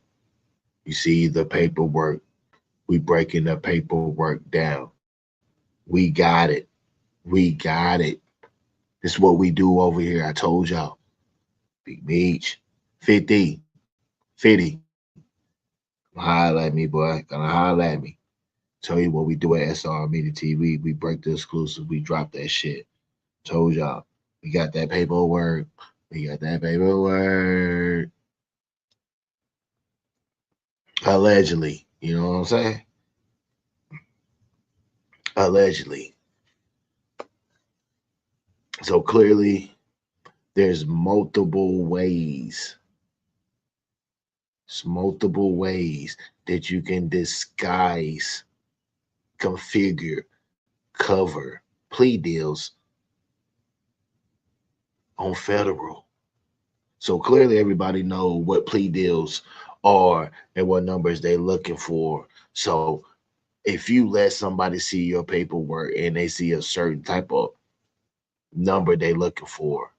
You see the paperwork. We breaking the paperwork down. We got it. We got it. This is what we do over here. I told y'all. Big Meech. 50. 50. Holla at me, boy. Gonna holla at me. Tell you what we do at S.R Media TV. We break the exclusive. We drop that shit. Told y'all. We got that paperwork. We got that paperwork. Allegedly. You know what I'm saying? Allegedly. So clearly, there's multiple ways. It's multiple ways that you can disguise, configure, cover plea deals on federal. So clearly everybody know what plea deals are and what numbers they're looking for. So if you let somebody see your paperwork and they see a certain type of number they looking for,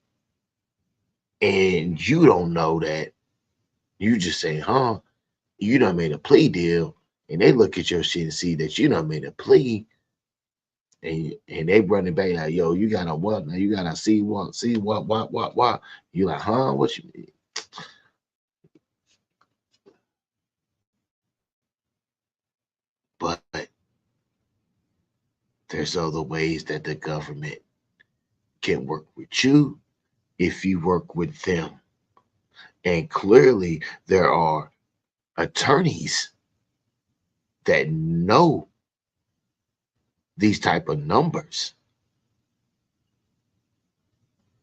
and you don't know that, you just say, huh, you done made a plea deal, and they look at your shit and see that you done made a plea, and they running back like, yo, you got a what? Now you got a see what? You like, huh? What you mean? But there's other ways that the government can work with you if you work with them. And clearly there are attorneys that know these type of numbers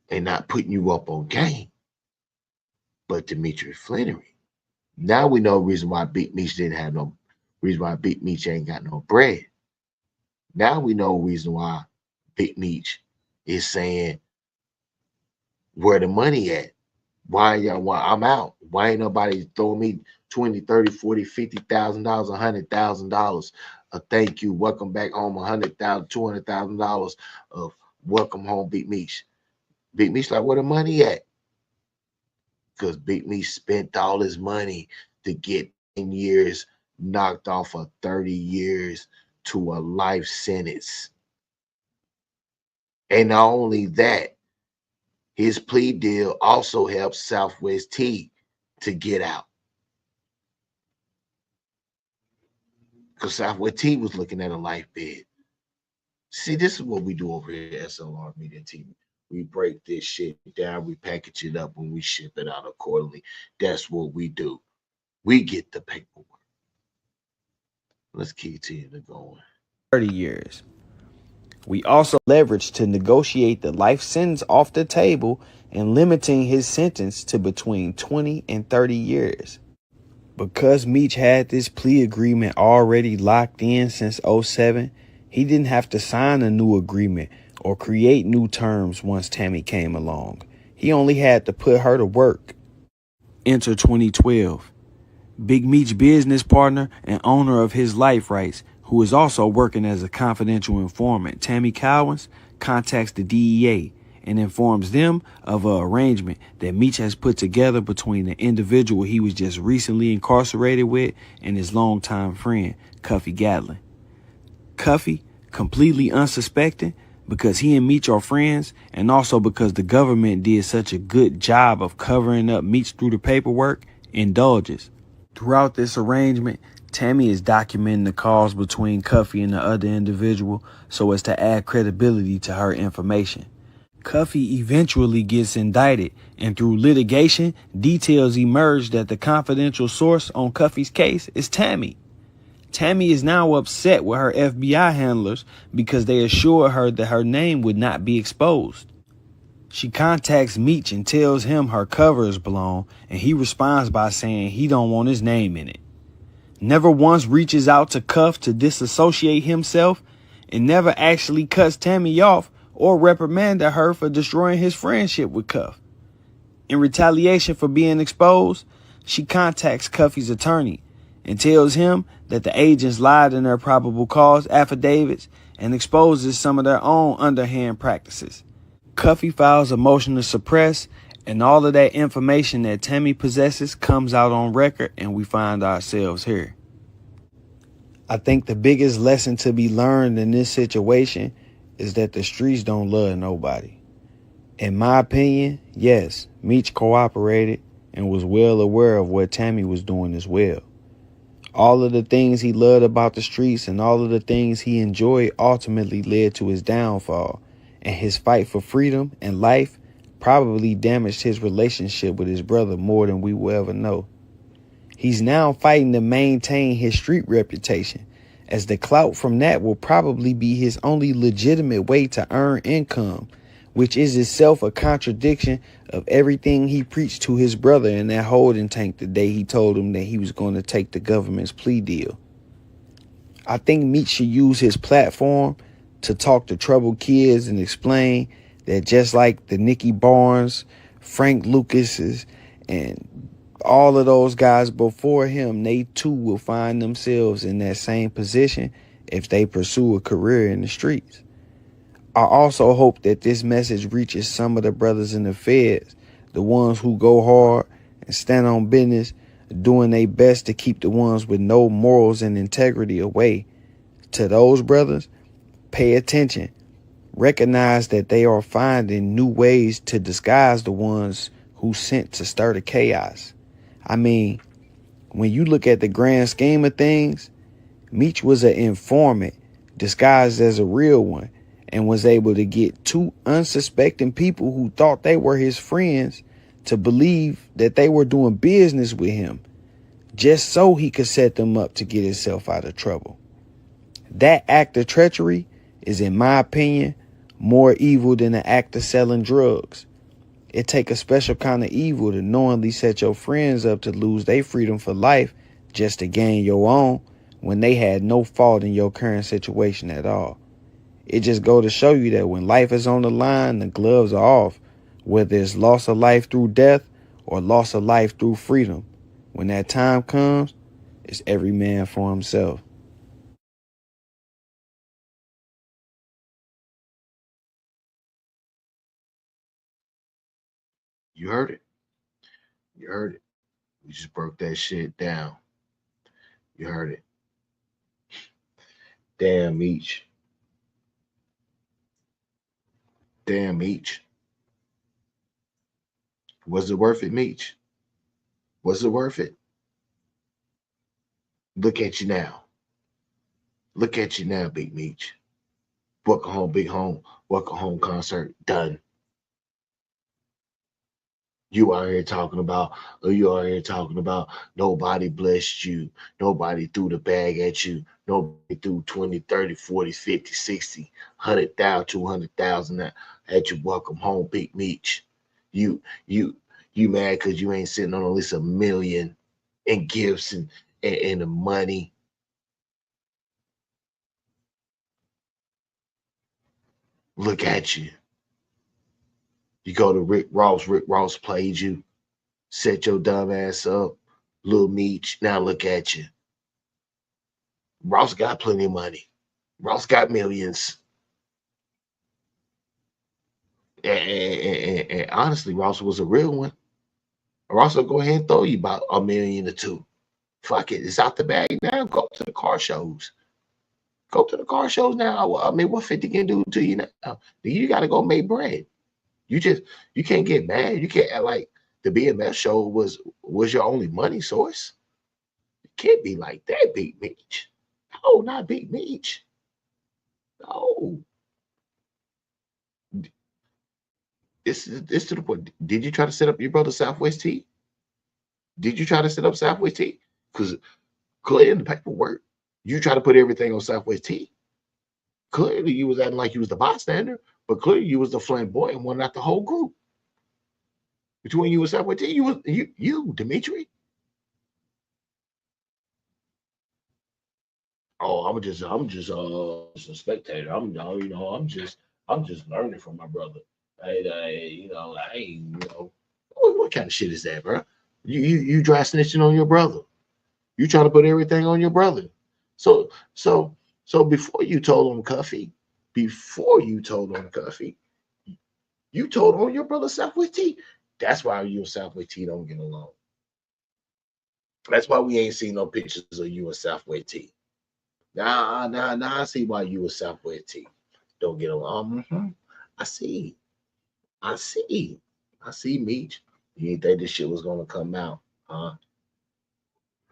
and not putting you up on game, but Demetrius Flannery. Now we know the reason why Big Meech didn't have no reason why Big Meech ain't got no bread. Now we know the reason why Big Meech is saying where the money at. Why y'all? Why I'm out? Why ain't nobody throwing me 20, 30, 40, $50,000, $100,000? Thank you. Welcome back home. $100,000, $200,000 of welcome home, Big Meech. Big Meech like where the money at? Because Big Meech spent all his money to get 10 years knocked off of 30 years to a life sentence. And not only that, his plea deal also helped Southwest T to get out. Because Southwest T was looking at a life bid. See, this is what we do over here at S.L.R Media TV. We break this shit down, we package it up, and we ship it out accordingly. That's what we do. We get the paperwork. Let's continue going. 30 years. We also leveraged to negotiate the life sentence off the table and limiting his sentence to between 20 and 30 years. Because Meech had this plea agreement already locked in since '07, he didn't have to sign a new agreement or create new terms once Tammy came along. He only had to put her to work. Enter 2012. Big Meech business partner and owner of his life rights, who is also working as a confidential informant, Tammy Cowens, contacts the DEA and informs them of an arrangement that Meech has put together between the individual he was just recently incarcerated with and his longtime friend, Cuffy Gatlin. Cuffy, completely unsuspecting, because he and Meech are friends, and also because the government did such a good job of covering up Meech through the paperwork, indulges. Throughout this arrangement, Tammy is documenting the calls between Cuffy and the other individual so as to add credibility to her information. Cuffy eventually gets indicted, and through litigation, details emerge that the confidential source on Cuffy's case is Tammy. Tammy is now upset with her FBI handlers because they assure her that her name would not be exposed. She contacts Meech and tells him her cover is blown, and he responds by saying he don't want his name in it. Never once reaches out to Cuff to disassociate himself, and never actually cuts Tammy off or reprimanded her for destroying his friendship with Cuff. In retaliation for being exposed, she contacts Cuffy's attorney and tells him that the agents lied in their probable cause affidavits and exposes some of their own underhand practices. Cuffy files a motion to suppress, and all of that information that Tammy possesses comes out on record, and we find ourselves here. I think the biggest lesson to be learned in this situation is that the streets don't love nobody. In my opinion, yes, Meech cooperated and was well aware of what Tammy was doing as well. All of the things he loved about the streets and all of the things he enjoyed ultimately led to his downfall, and his fight for freedom and life probably damaged his relationship with his brother more than we will ever know. He's now fighting to maintain his street reputation, as the clout from that will probably be his only legitimate way to earn income, which is itself a contradiction of everything he preached to his brother in that holding tank the day he told him that he was going to take the government's plea deal. I think Meech should use his platform to talk to troubled kids and explain that just like the Nicky Barnes, Frank Lucases, and all of those guys before him, they too will find themselves in that same position if they pursue a career in the streets. I also hope that this message reaches some of the brothers in the feds, the ones who go hard and stand on business, doing their best to keep the ones with no morals and integrity away. To those brothers, pay attention. Recognize that they are finding new ways to disguise the ones who sent to stir the chaos. I mean, when you look at the grand scheme of things, Meech was an informant disguised as a real one and was able to get two unsuspecting people who thought they were his friends to believe that they were doing business with him just so he could set them up to get himself out of trouble. That act of treachery is, in my opinion, more evil than the act of selling drugs. It take a special kind of evil to knowingly set your friends up to lose their freedom for life just to gain your own when they had no fault in your current situation at all. It just go to show you that when life is on the line, the gloves are off, whether it's loss of life through death or loss of life through freedom. When that time comes, it's every man for himself. You heard it. You heard it. We just broke that shit down. You heard it. Damn Meech. Damn Meech. Was it worth it, Meech? Was it worth it? Look at you now. Look at you now, Big Meech. Welcome home, big home. Welcome home concert done. You are here talking about, you are here talking about nobody blessed you. Nobody threw the bag at you. Nobody threw 20, 30, 40, 50, 60, 100,000, 200,000 at you. Welcome home, Big Meech. You, you, you mad because you ain't sitting on at least $1 million in gifts and the money. Look at you. You go to Rick Ross. Rick Ross played you, set your dumb ass up. Little Meech. Now look at you. Ross got plenty of money. Ross got millions. And honestly, Ross was a real one. Ross will go ahead and throw you about $1 million or two. Fuck it. It's out the bag now. Go to the car shows. Go to the car shows now. I mean, what 50 can do to you now? You got to go make bread. You can't get mad. You can't act like the BMF show was your only money source. It can't be like that, Big Meech. No, not Big Meech. No. It's to the point. Did you try to set up your brother Southwest T? Did you try to set up Southwest T? Because clearly in the paperwork, you try to put everything on Southwest T. Clearly you was acting like you was the bystander, but clearly you was the flamboyant one, not the whole group. Between you and Southwest T, you, Dimitri. Oh, just a spectator. I'm just learning from my brother. I ain't, what kind of shit is that, bro? You dry snitching on your brother. You trying to put everything on your brother. So so so before you told on Cuffy, you told on your brother Southwest T. That's why you and Southwest T don't get along. That's why we ain't seen no pictures of you and Southwest T. Now I see why you and Southwest T don't get along. I see. I see. I see, Meech. You didn't think this shit was gonna come out, huh?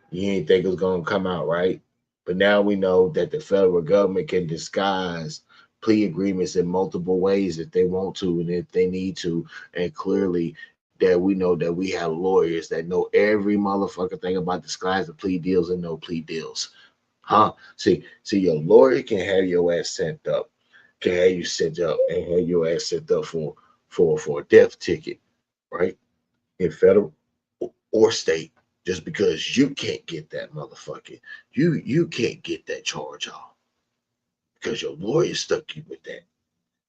You didn't think it was gonna come out, right? But now we know that the federal government can disguise plea agreements in multiple ways if they want to and if they need to. And clearly that we know that we have lawyers that know every motherfucking thing about disguising plea deals and no plea deals. Huh? See, your lawyer can have your ass sent up, can have you sent up and have your ass sent up for a death ticket, right? In federal or state, just because you can't get that motherfucker, you can't get that charge off because your lawyer stuck you with that.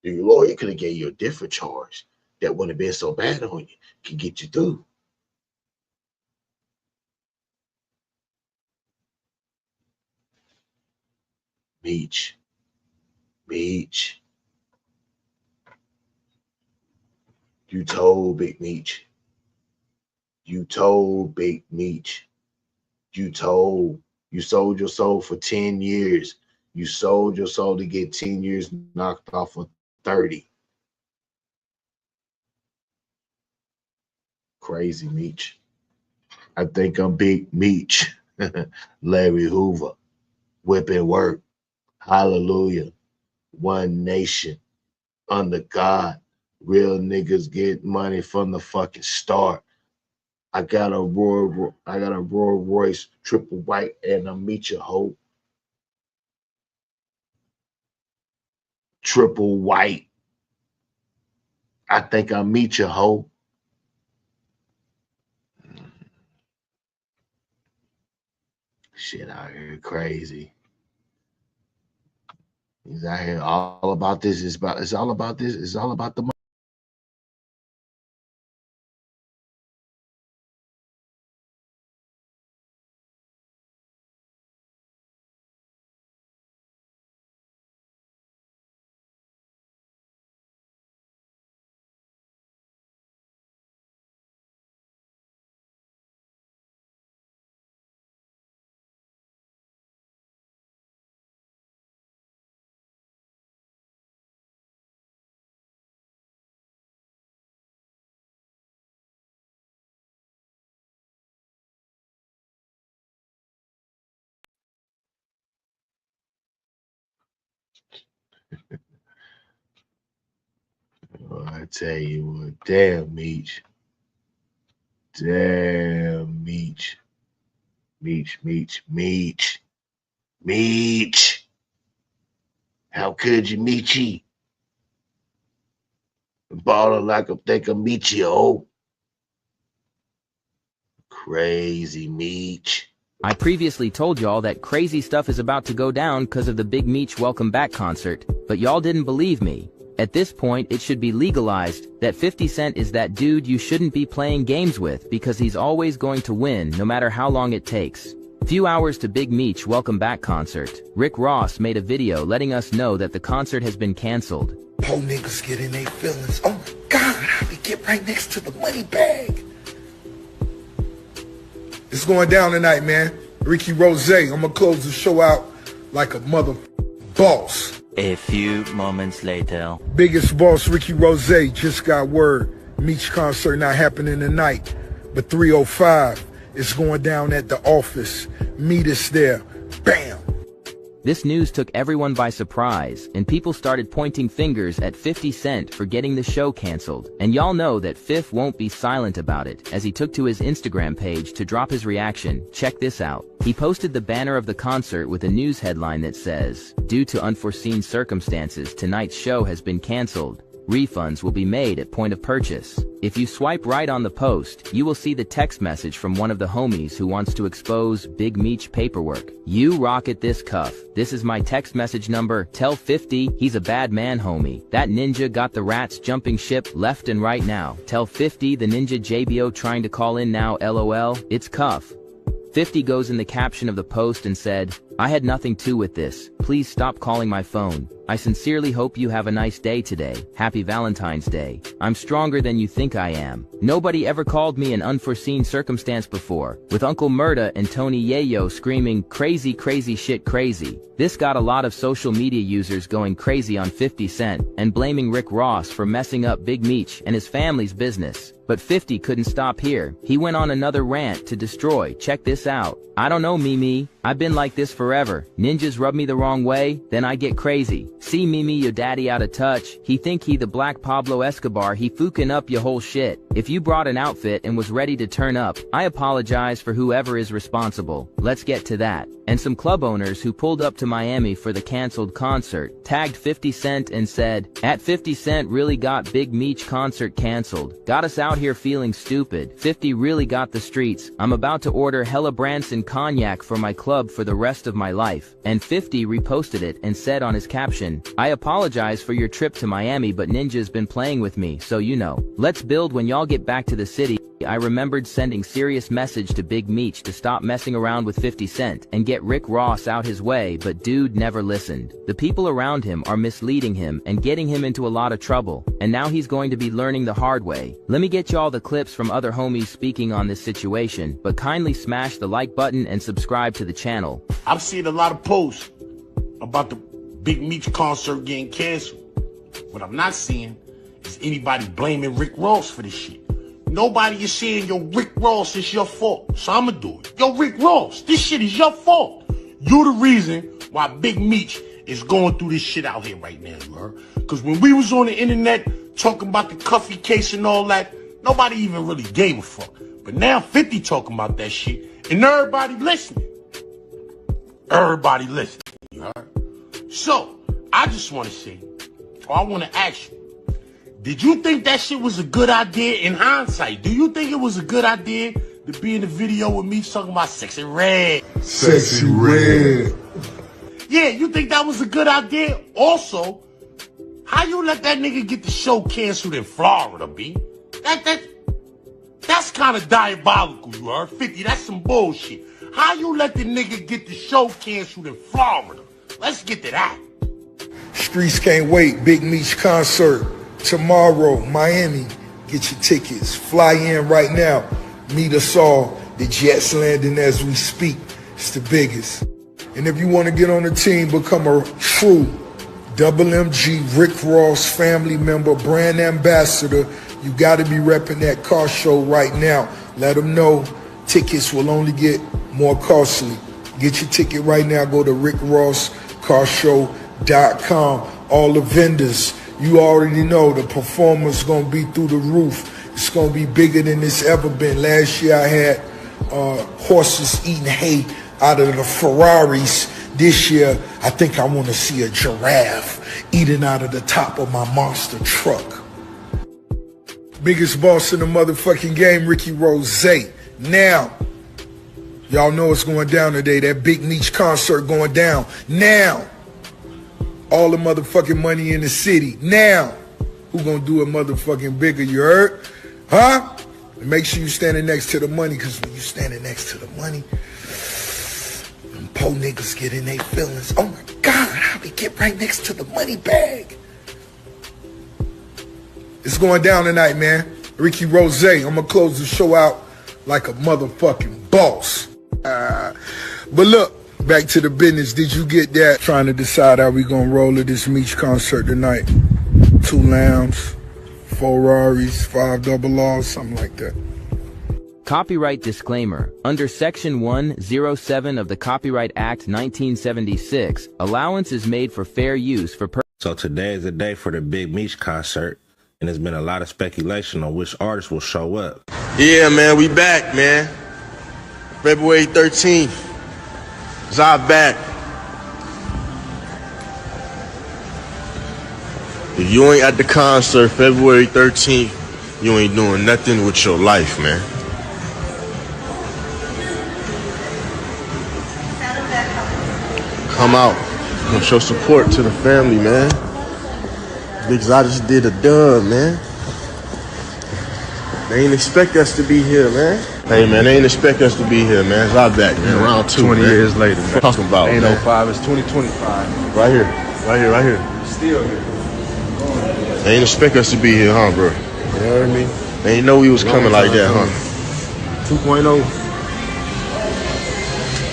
Your lawyer could have gave you a different charge that wouldn't have been so bad on you, can get you through. Meech, Meech, you told Big Meech, you told Big Meech, you told, you sold your soul for 10 years. You sold your soul to get 10 years knocked off of 30. Crazy Meech. I think I'm Big Meech. Larry Hoover. Whipping work. Hallelujah. One nation. Under God. Real niggas get money from the fucking start. I got a Rolls Royce triple white and a Meech a hoe. Triple white. I think I meet you, hoe. Shit out here crazy. He's out here all about this. It's all about this. It's all about the I tell you what, damn Meech. Damn Meech. Meech. How could you, Meechy? Ballin' like a think of Meechy, oh. Crazy Meech. I previously told y'all that crazy stuff is about to go down because of the Big Meech Welcome Back concert, but y'all didn't believe me. At this point, it should be legalized that 50 Cent is that dude you shouldn't be playing games with because he's always going to win no matter how long it takes. Few hours to Big Meech Welcome Back concert, Rick Ross made a video letting us know that the concert has been canceled. Poor niggas get in their feelings. Oh my God, how we get right next to the money bag? It's going down tonight, man. Ricky Rose, I'm gonna close the show out like a mother boss. A few moments later. Biggest boss Ricky Rose just got word. Meech concert not happening tonight, but 3:05, it's going down at the office. Meet us there. Bam! This news took everyone by surprise, and people started pointing fingers at 50 Cent for getting the show canceled. And y'all know that Fifth won't be silent about it, as he took to his Instagram page to drop his reaction. Check this out. He posted the banner of the concert with a news headline that says, "Due to unforeseen circumstances, tonight's show has been canceled. Refunds will be made at point of purchase." If you swipe right on the post, you will see the text message from one of the homies who wants to expose Big Meech paperwork. "You rocket this cuff. This is my text message number. Tell 50 he's a bad man, homie. That ninja got the rats jumping ship left and right now. Tell 50 the ninja JBO trying to call in now, LOL. It's cuff." 50 goes in the caption of the post and said, "I had nothing to with this. Please stop calling my phone. I sincerely hope you have a nice day today. Happy Valentine's Day. I'm stronger than you think I am. Nobody ever called me an unforeseen circumstance before." With Uncle Murda and Tony Yayo screaming, "Crazy, crazy shit, crazy." This got a lot of social media users going crazy on 50 Cent and blaming Rick Ross for messing up Big Meech and his family's business. But 50 couldn't stop here. He went on another rant to destroy. Check this out. "I don't know, Mimi. I've been like this forever. Ninjas rub me the wrong way, then I get crazy. See Mimi, your daddy out of touch. He think he the black Pablo Escobar. He fucking up your whole shit. If you brought an outfit and was ready to turn up, I apologize for whoever is responsible. Let's get to that." And some club owners who pulled up to Miami for the canceled concert tagged 50 Cent and said, "At 50 Cent really got Big Meech concert canceled. Got us out here feeling stupid. 50 really got the streets. I'm about to order hella Branson cognac for my club for the rest of my life." And 50 reposted it and said on his caption, "I apologize for your trip to Miami, but Ninja's been playing with me, so you know. Let's build when y'all get back to the city." I remembered sending serious message to Big Meech to stop messing around with 50 Cent and get Rick Ross out his way, but dude never listened. The people around him are misleading him and getting him into a lot of trouble, and now he's going to be learning the hard way. Let me get y'all the clips from other homies speaking on this situation, but kindly smash the like button and subscribe to the channel. I've seen a lot of posts about the Big Meech concert getting canceled. What I'm not seeing is anybody blaming Rick Ross for this shit. Nobody is saying, "Yo, Rick Ross, it's your fault." So I'ma do it. "Yo, Rick Ross, this shit is your fault. You're the reason why Big Meech is going through this shit out here right now, you heard? Because when we was on the internet talking about the Cuffy case and all that, nobody even really gave a fuck. But now 50 talking about that shit, and everybody listening. Everybody listening, you heard? So, I just want to say, or I want to ask you, did you think that shit was a good idea in hindsight? Do you think it was a good idea to be in the video with me talking about Sexy Red? Sexy Red. Yeah, you think that was a good idea? Also, how you let that nigga get the show canceled in Florida, B? That's kind of diabolical, you heard? 50, that's some bullshit. How you let the nigga get the show canceled in Florida? Let's get to that. Streets can't wait. Big Meech concert tomorrow, Miami. Get your tickets. Fly in right now. Meet us all. The Jets landing as we speak. It's the biggest. And if you want to get on the team, become a true WMG Rick Ross family member, brand ambassador, you got to be repping that car show right now. Let them know tickets will only get more costly. Get your ticket right now. Go to rickrosscarshow.com. All the vendors, You already know the performance gonna be through the roof. It's gonna be bigger than it's ever been. Last year I had horses eating hay out of the Ferraris. This year, I think I want to see a giraffe eating out of the top of my monster truck. Biggest boss in the motherfucking game, Ricky Rose. Now, y'all know what's going down today. That Big Meech concert going down. Now, all the motherfucking money in the city. Now, who gonna do it motherfucking bigger, you heard? Huh? And make sure you standing next to the money, because when you standing next to the money, them poor niggas get in their feelings. Oh my God, how we get right next to the money bag? It's going down tonight, man. Ricky Rose, I'm gonna close the show out like a motherfucking boss. But look, back to the business. Did you get that? Trying to decide how we gonna roll at this Meech concert tonight. 2 lambs, 4 Raris, 5 double R's, something like that. Copyright disclaimer. Under Section 107 of the Copyright Act 1976, allowance is made for fair use for So today is the day for the Big Meech concert, and there's been a lot of speculation on which artists will show up. Yeah, man, we back, man. February 13th. It's our back. If you ain't at the concert February 13th, you ain't doing nothing with your life, man. Come out and show support to the family, man. Because I just did a dub, man. They ain't expect us to be here, man. Hey, man, they ain't expect us to be here, man. It's our back, man. Round 2, 20 man. years later, man. Talking about, ain't man. no 5, it's 2025. Right here, right here, right here. Still here. They ain't expect us to be here, huh, bro? You know what I mean? They ain't know we was coming like that, huh? 2.0.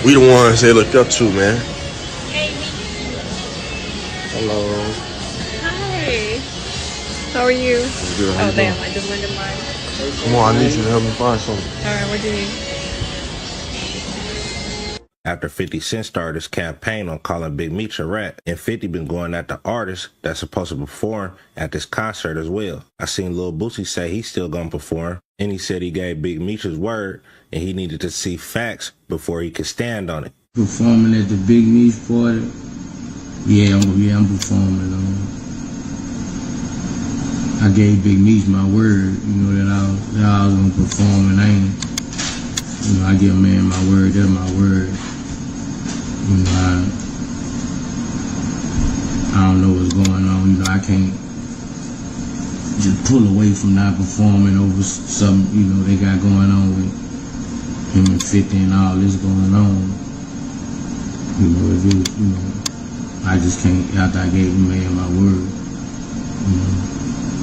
We the ones they looked up to, man. Hello. Hi. How are you? Good, how Oh, you damn, doing? I just went in mine. Come on, I need you to help me find something. All right, what do you need? After 50 Cent started his campaign on calling Big Meech a rat, and 50 been going at the artists that's supposed to perform at this concert as well. I seen Lil Boosie say he's still gonna perform, and he said he gave Big Meech his word, and he needed to see facts before he could stand on it. Performing at the Big Meech party? Yeah, I'm performing. I gave Big Meech my word, that I was gonna perform, and I ain't. I give a man my word, that's my word. I don't know what's going on. I can't just pull away from not performing over something, they got going on with him and 50 and all this going on. I just can't, after I gave the man my word,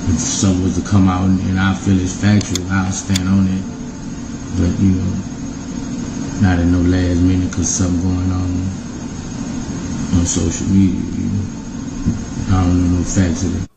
if something was to come out and I feel it's factual, I'll stand on it. But, not at no last minute because something going on social media, I don't know no facts of it.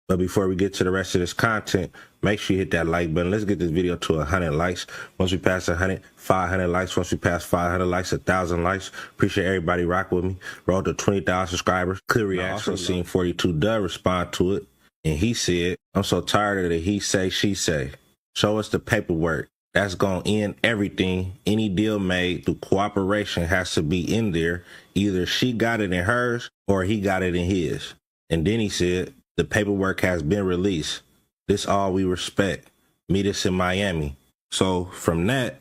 But before we get to the rest of this content, make sure you hit that like button. Let's get this video to 100 likes. Once we pass 100, 500 likes. Once we pass 500 likes, 1,000 likes. Appreciate everybody rock with me. Roll to 20,000 subscribers. Clear reaction. Seen 42 Dub respond to it. And he said, I'm so tired of the he say, she say. Show us the paperwork. That's going to end everything. Any deal made through cooperation has to be in there. Either she got it in hers or he got it in his. And then he said, the paperwork has been released. This all we respect. Meet us in Miami. So from that,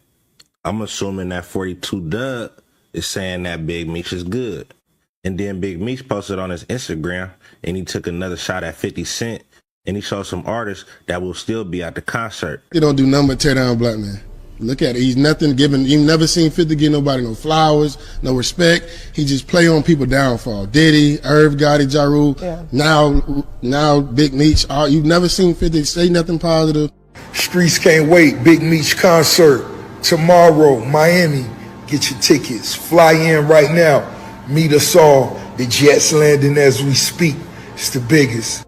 I'm assuming that 42 Dub is saying that Big Meech is good. And then Big Meech posted on his Instagram and he took another shot at 50 Cent. And he showed some artists that will still be at the concert. He don't do nothing but tear down black man. Look at it. He's nothing giving. You've never seen 50 give nobody no flowers, no respect. He just play on people downfall. Diddy, Irv Gotti, Ja Rule. Yeah. Now Big Meech. You've never seen 50 say nothing positive. Streets can't wait. Big Meech concert tomorrow, Miami. Get your tickets. Fly in right now. Meet us all. The jets landing as we speak. It's the biggest.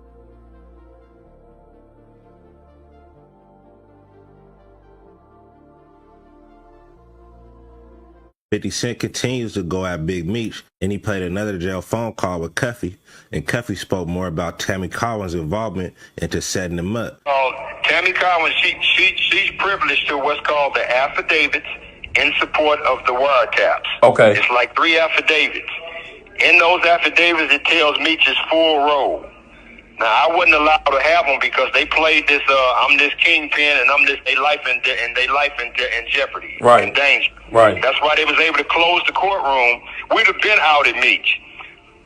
50 Cent continues to go at Big Meech, and he played another jail phone call with Cuffy, and Cuffy spoke more about Tammy Collins' involvement into setting him up. Tammy Collins, she's privileged to what's called the affidavits in support of the wiretaps. Okay. It's like 3 affidavits. In those affidavits, it tells Meech's full role. Now, I wasn't allowed to have them because they played this, I'm this kingpin and I'm this, they life in jeopardy. Right. In danger. Right. That's why they was able to close the courtroom. We'd have been out at Meech.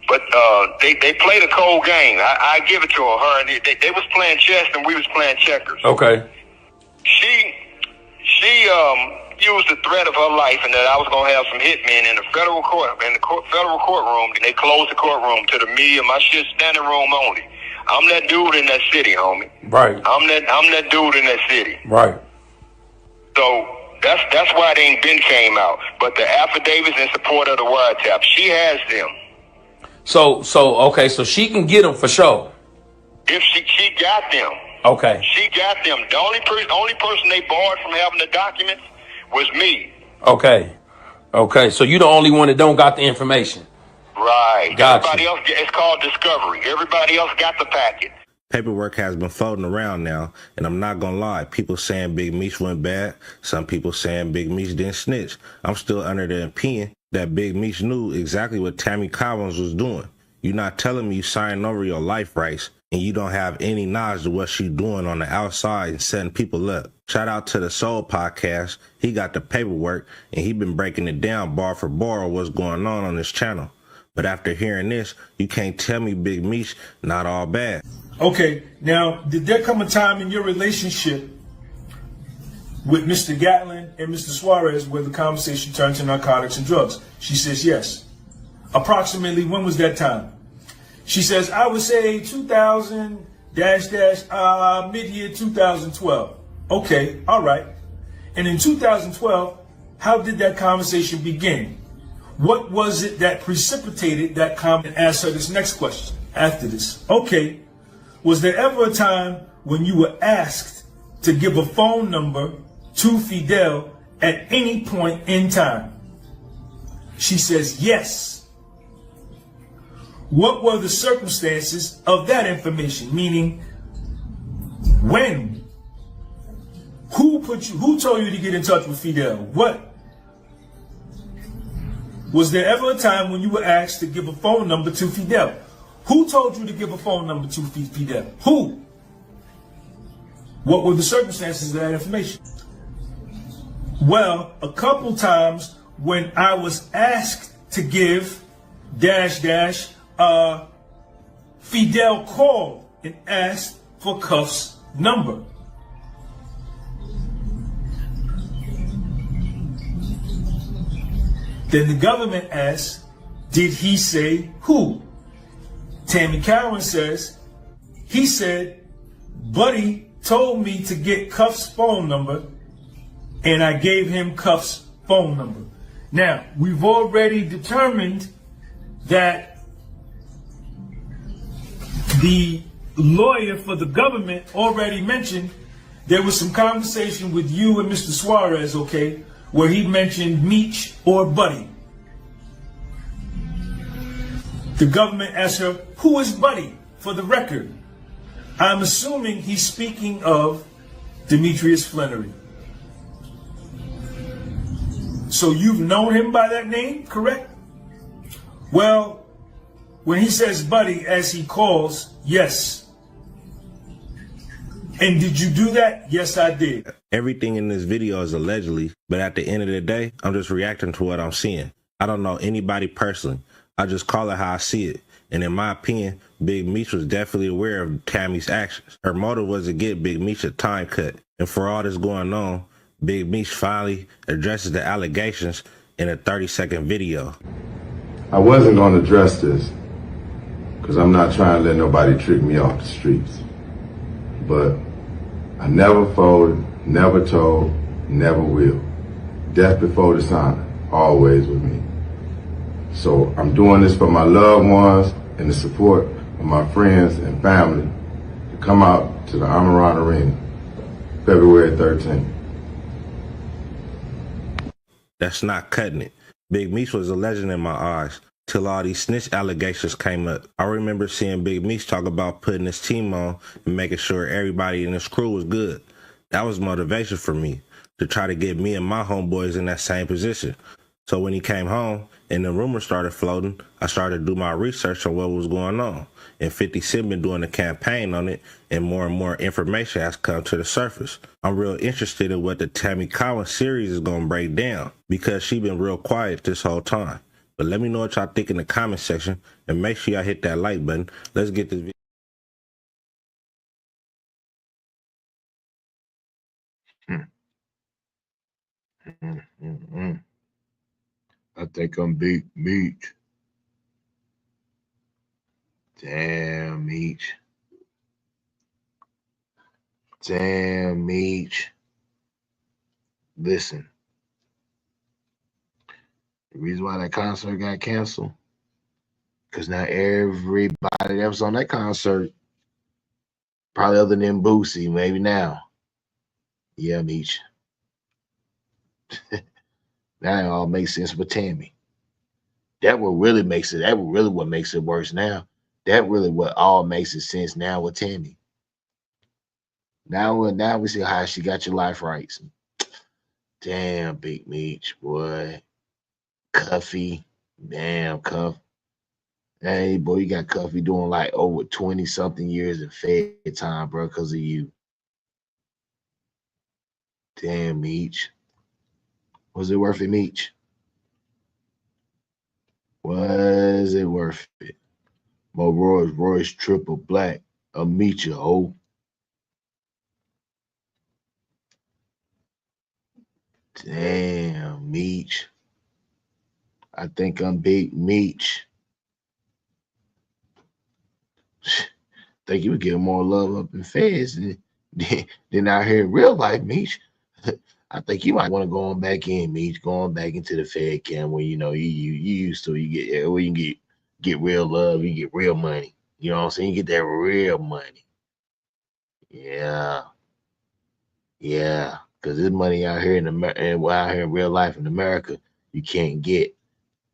But they played a cold game. I give it to her. And they was playing chess and we was playing checkers. Okay. She used the threat of her life and that I was going to have some hitmen in the federal courtroom. They closed the courtroom to the media. My shit standing room only. I'm that dude in that city, homie. Right. I'm that dude in that city. Right. So that's why they ain't been came out. But the affidavits in support of the wiretap, she has them. So okay, so she can get them for sure. If she got them. Okay. She got them. The only person they barred from having the documents was me. Okay. Okay. So you the only one that don't got the information. Right. Gotcha. Everybody else, it's called discovery. Everybody else got the packet. Paperwork has been floating around now, and I'm not gonna lie, people saying Big Meech went bad, some people saying Big Meech didn't snitch. I'm still under the opinion that Big Meech knew exactly what Tammy Collins was doing. You're not telling me you signing over your life rights and you don't have any knowledge of what she doing on the outside and setting people up. Shout out to the Soul Podcast. He got the paperwork and he been breaking it down bar for bar of what's going on this channel. But after hearing this, you can't tell me Big Meech not all bad. Okay, now, did there come a time in your relationship with Mr. Gatlin and Mr. Suarez where the conversation turned to narcotics and drugs? She says yes. Approximately, when was that time? She says, I would say 2000 mid-year 2012. Okay, all right. And in 2012, how did that conversation begin? What was it that precipitated that comment? Ask her this next question after this. Okay, was there ever a time when you were asked to give a phone number to Fidel at any point in time? She says yes. What were the circumstances of that information? Meaning, when? Who told you to get in touch with Fidel? What? Was there ever a time when you were asked to give a phone number to Fidel? Who told you to give a phone number to Fidel? Who? What were the circumstances of that information? Well, a couple times when I was asked to give Fidel called and asked for Cuff's number. Then the government asks, did he say who? Tammy Collins says, he said, Buddy told me to get Cuff's phone number, and I gave him Cuff's phone number. Now, we've already determined that the lawyer for the government already mentioned there was some conversation with you and Mr. Suarez, okay, where he mentioned Meech or Buddy. The government asked her, who is Buddy, for the record? I'm assuming he's speaking of Demetrius Flannery. So you've known him by that name, correct? Well, when he says Buddy, as he calls, yes. And did you do that? Yes, I did. Everything in this video is allegedly, but at the end of the day, I'm just reacting to what I'm seeing. I don't know anybody personally. I just call it how I see it. And in my opinion, Big Meech was definitely aware of Tammy's actions. Her motive was to get Big Meech a time cut. And for all this going on, Big Meech finally addresses the allegations in a 30-second video. I wasn't going to address this because I'm not trying to let nobody trick me off the streets. But I never folded, never told, never will. Death before dishonor, always with me. So I'm doing this for my loved ones and the support of my friends and family to come out to the Amaran Arena, February 13th. That's not cutting it. Big Meech was a legend in my eyes till all these snitch allegations came up. I remember seeing Big Meech talk about putting his team on and making sure everybody in his crew was good. That was motivation for me to try to get me and my homeboys in that same position. So when he came home and the rumors started floating, I started to do my research on what was going on. And 50 Cent been doing a campaign on it, and more information has come to the surface. I'm real interested in what the Tammy Collins series is going to break down, because she been real quiet this whole time. But let me know what y'all think in the comment section, and make sure y'all hit that like button. Let's get this video. I think I'm Big Meech. Damn, Meech. Damn, Meech. Listen, the reason why that concert got canceled, because now everybody that was on that concert, probably other than Boosie, maybe now. Yeah, Meech. Now it all makes sense with Tammy. That what really makes it, that really what makes it worse now. That really what all makes it sense now with Tammy. Now we see how she got your life rights. Damn, Big Meech, boy. Cuffy. Damn, Cuff. Hey, boy, you got Cuffy doing like over 20 something years in Fed time, bro, because of you. Damn, Meech. Was it worth it, Meech? Was it worth it? Mo Roy's triple black. I'll meet you, ho. Damn, Meech. I think I'm Big Meech. Think you would get more love up in Feds than out here in real life, Meech. I think you might want to go on back in, Meech, going back into the Fed camp where you used to, you get where you can get real love, you get real money. You know what I'm saying? You get that real money. Yeah. Yeah. Because this money out here in America, and out here in real life in America, you can't get.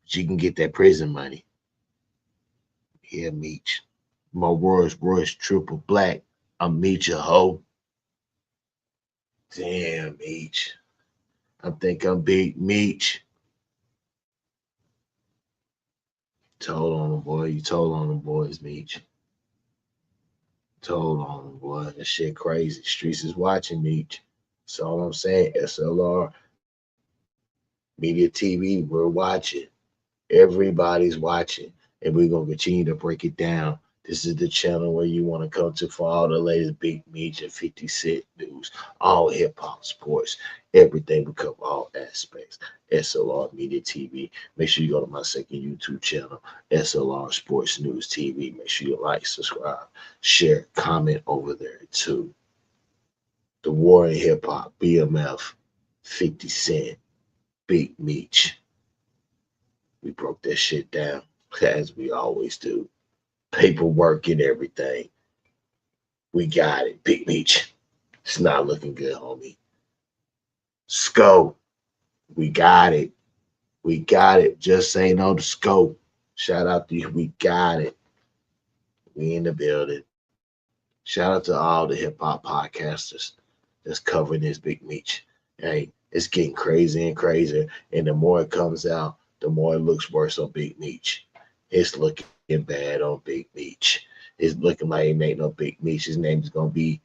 But you can get that prison money. Yeah, Meech. My Royce triple black. I'm Meech a hoe. Damn, Meech. I think I'm Big Meech. Told on them, boy. You told on them boys, Meech. Told on them, boy. That shit crazy. Streets is watching, Meech. That's all I'm saying. S.L.R. Media TV, we're watching. Everybody's watching. And we're going to continue to break it down. This is the channel where you want to come to for all the latest Big Meech and 50 Cent news, all hip hop, sports, everything. We cover all aspects. S.L.R. Media TV. Make sure you go to my second YouTube channel, S.L.R. Sports News TV. Make sure you like, subscribe, share, comment over there too. The War in Hip Hop, BMF, 50 Cent, Big Meech. We broke that shit down as we always do. Paperwork and everything. We got it. Big Meech. It's not looking good, homie. Scope. We got it. We got it. Just saying on the scope. Shout out to you. We got it. We in the building. Shout out to all the hip hop podcasters that's covering this Big Meech. Hey, it's getting crazy and crazier. And the more it comes out, the more it looks worse on Big Meech. It's looking bad on Big Meech. It's looking like it ain't no Big Meech. His name is going to be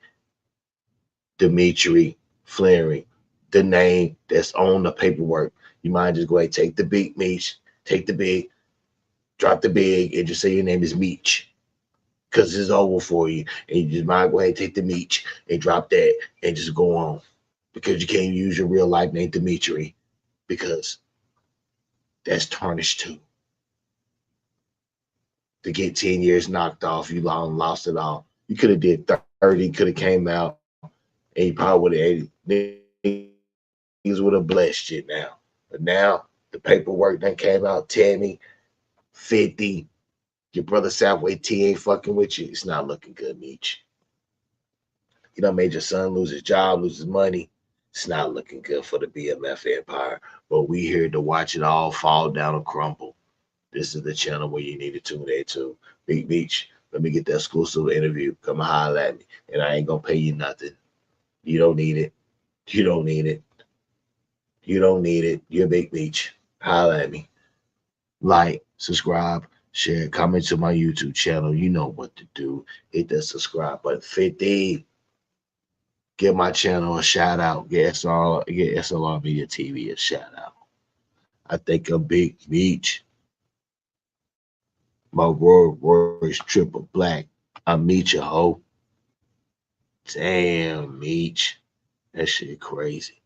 Dimitri Flaring, the name that's on the paperwork. You might just go ahead and take the Big Meech, take the big, drop the big, and just say your name is Meech. Because it's over for you. And you just might go ahead and take the Meech and drop that and just go on. Because you can't use your real life name Dimitri. Because that's tarnished too. To get 10 years knocked off, you lost it all. You could have did 30, could have came out, and you probably would have niggas would have blessed you now. But now the paperwork that came out, Tammy, 50, your brother Southway T ain't fucking with you. It's not looking good, Meech. You done made your son lose his job, lose his money. It's not looking good for the BMF empire. but we here to watch it all fall down and crumble. This is the channel where you need to tune in to. Big Meech, let me get that exclusive interview. Come holler at me, and I ain't gonna pay you nothing. You don't need it. You don't need it. You don't need it. You're Big Meech. Holler at me. Like, subscribe, share, comment to my YouTube channel. You know what to do. Hit that subscribe button. 50. Give my channel a shout out. Get S.L.R Media TV a shout out. I think I'm Big Meech. My Rolls Royce triple black. I meet you, ho. Damn, Meech. That shit crazy.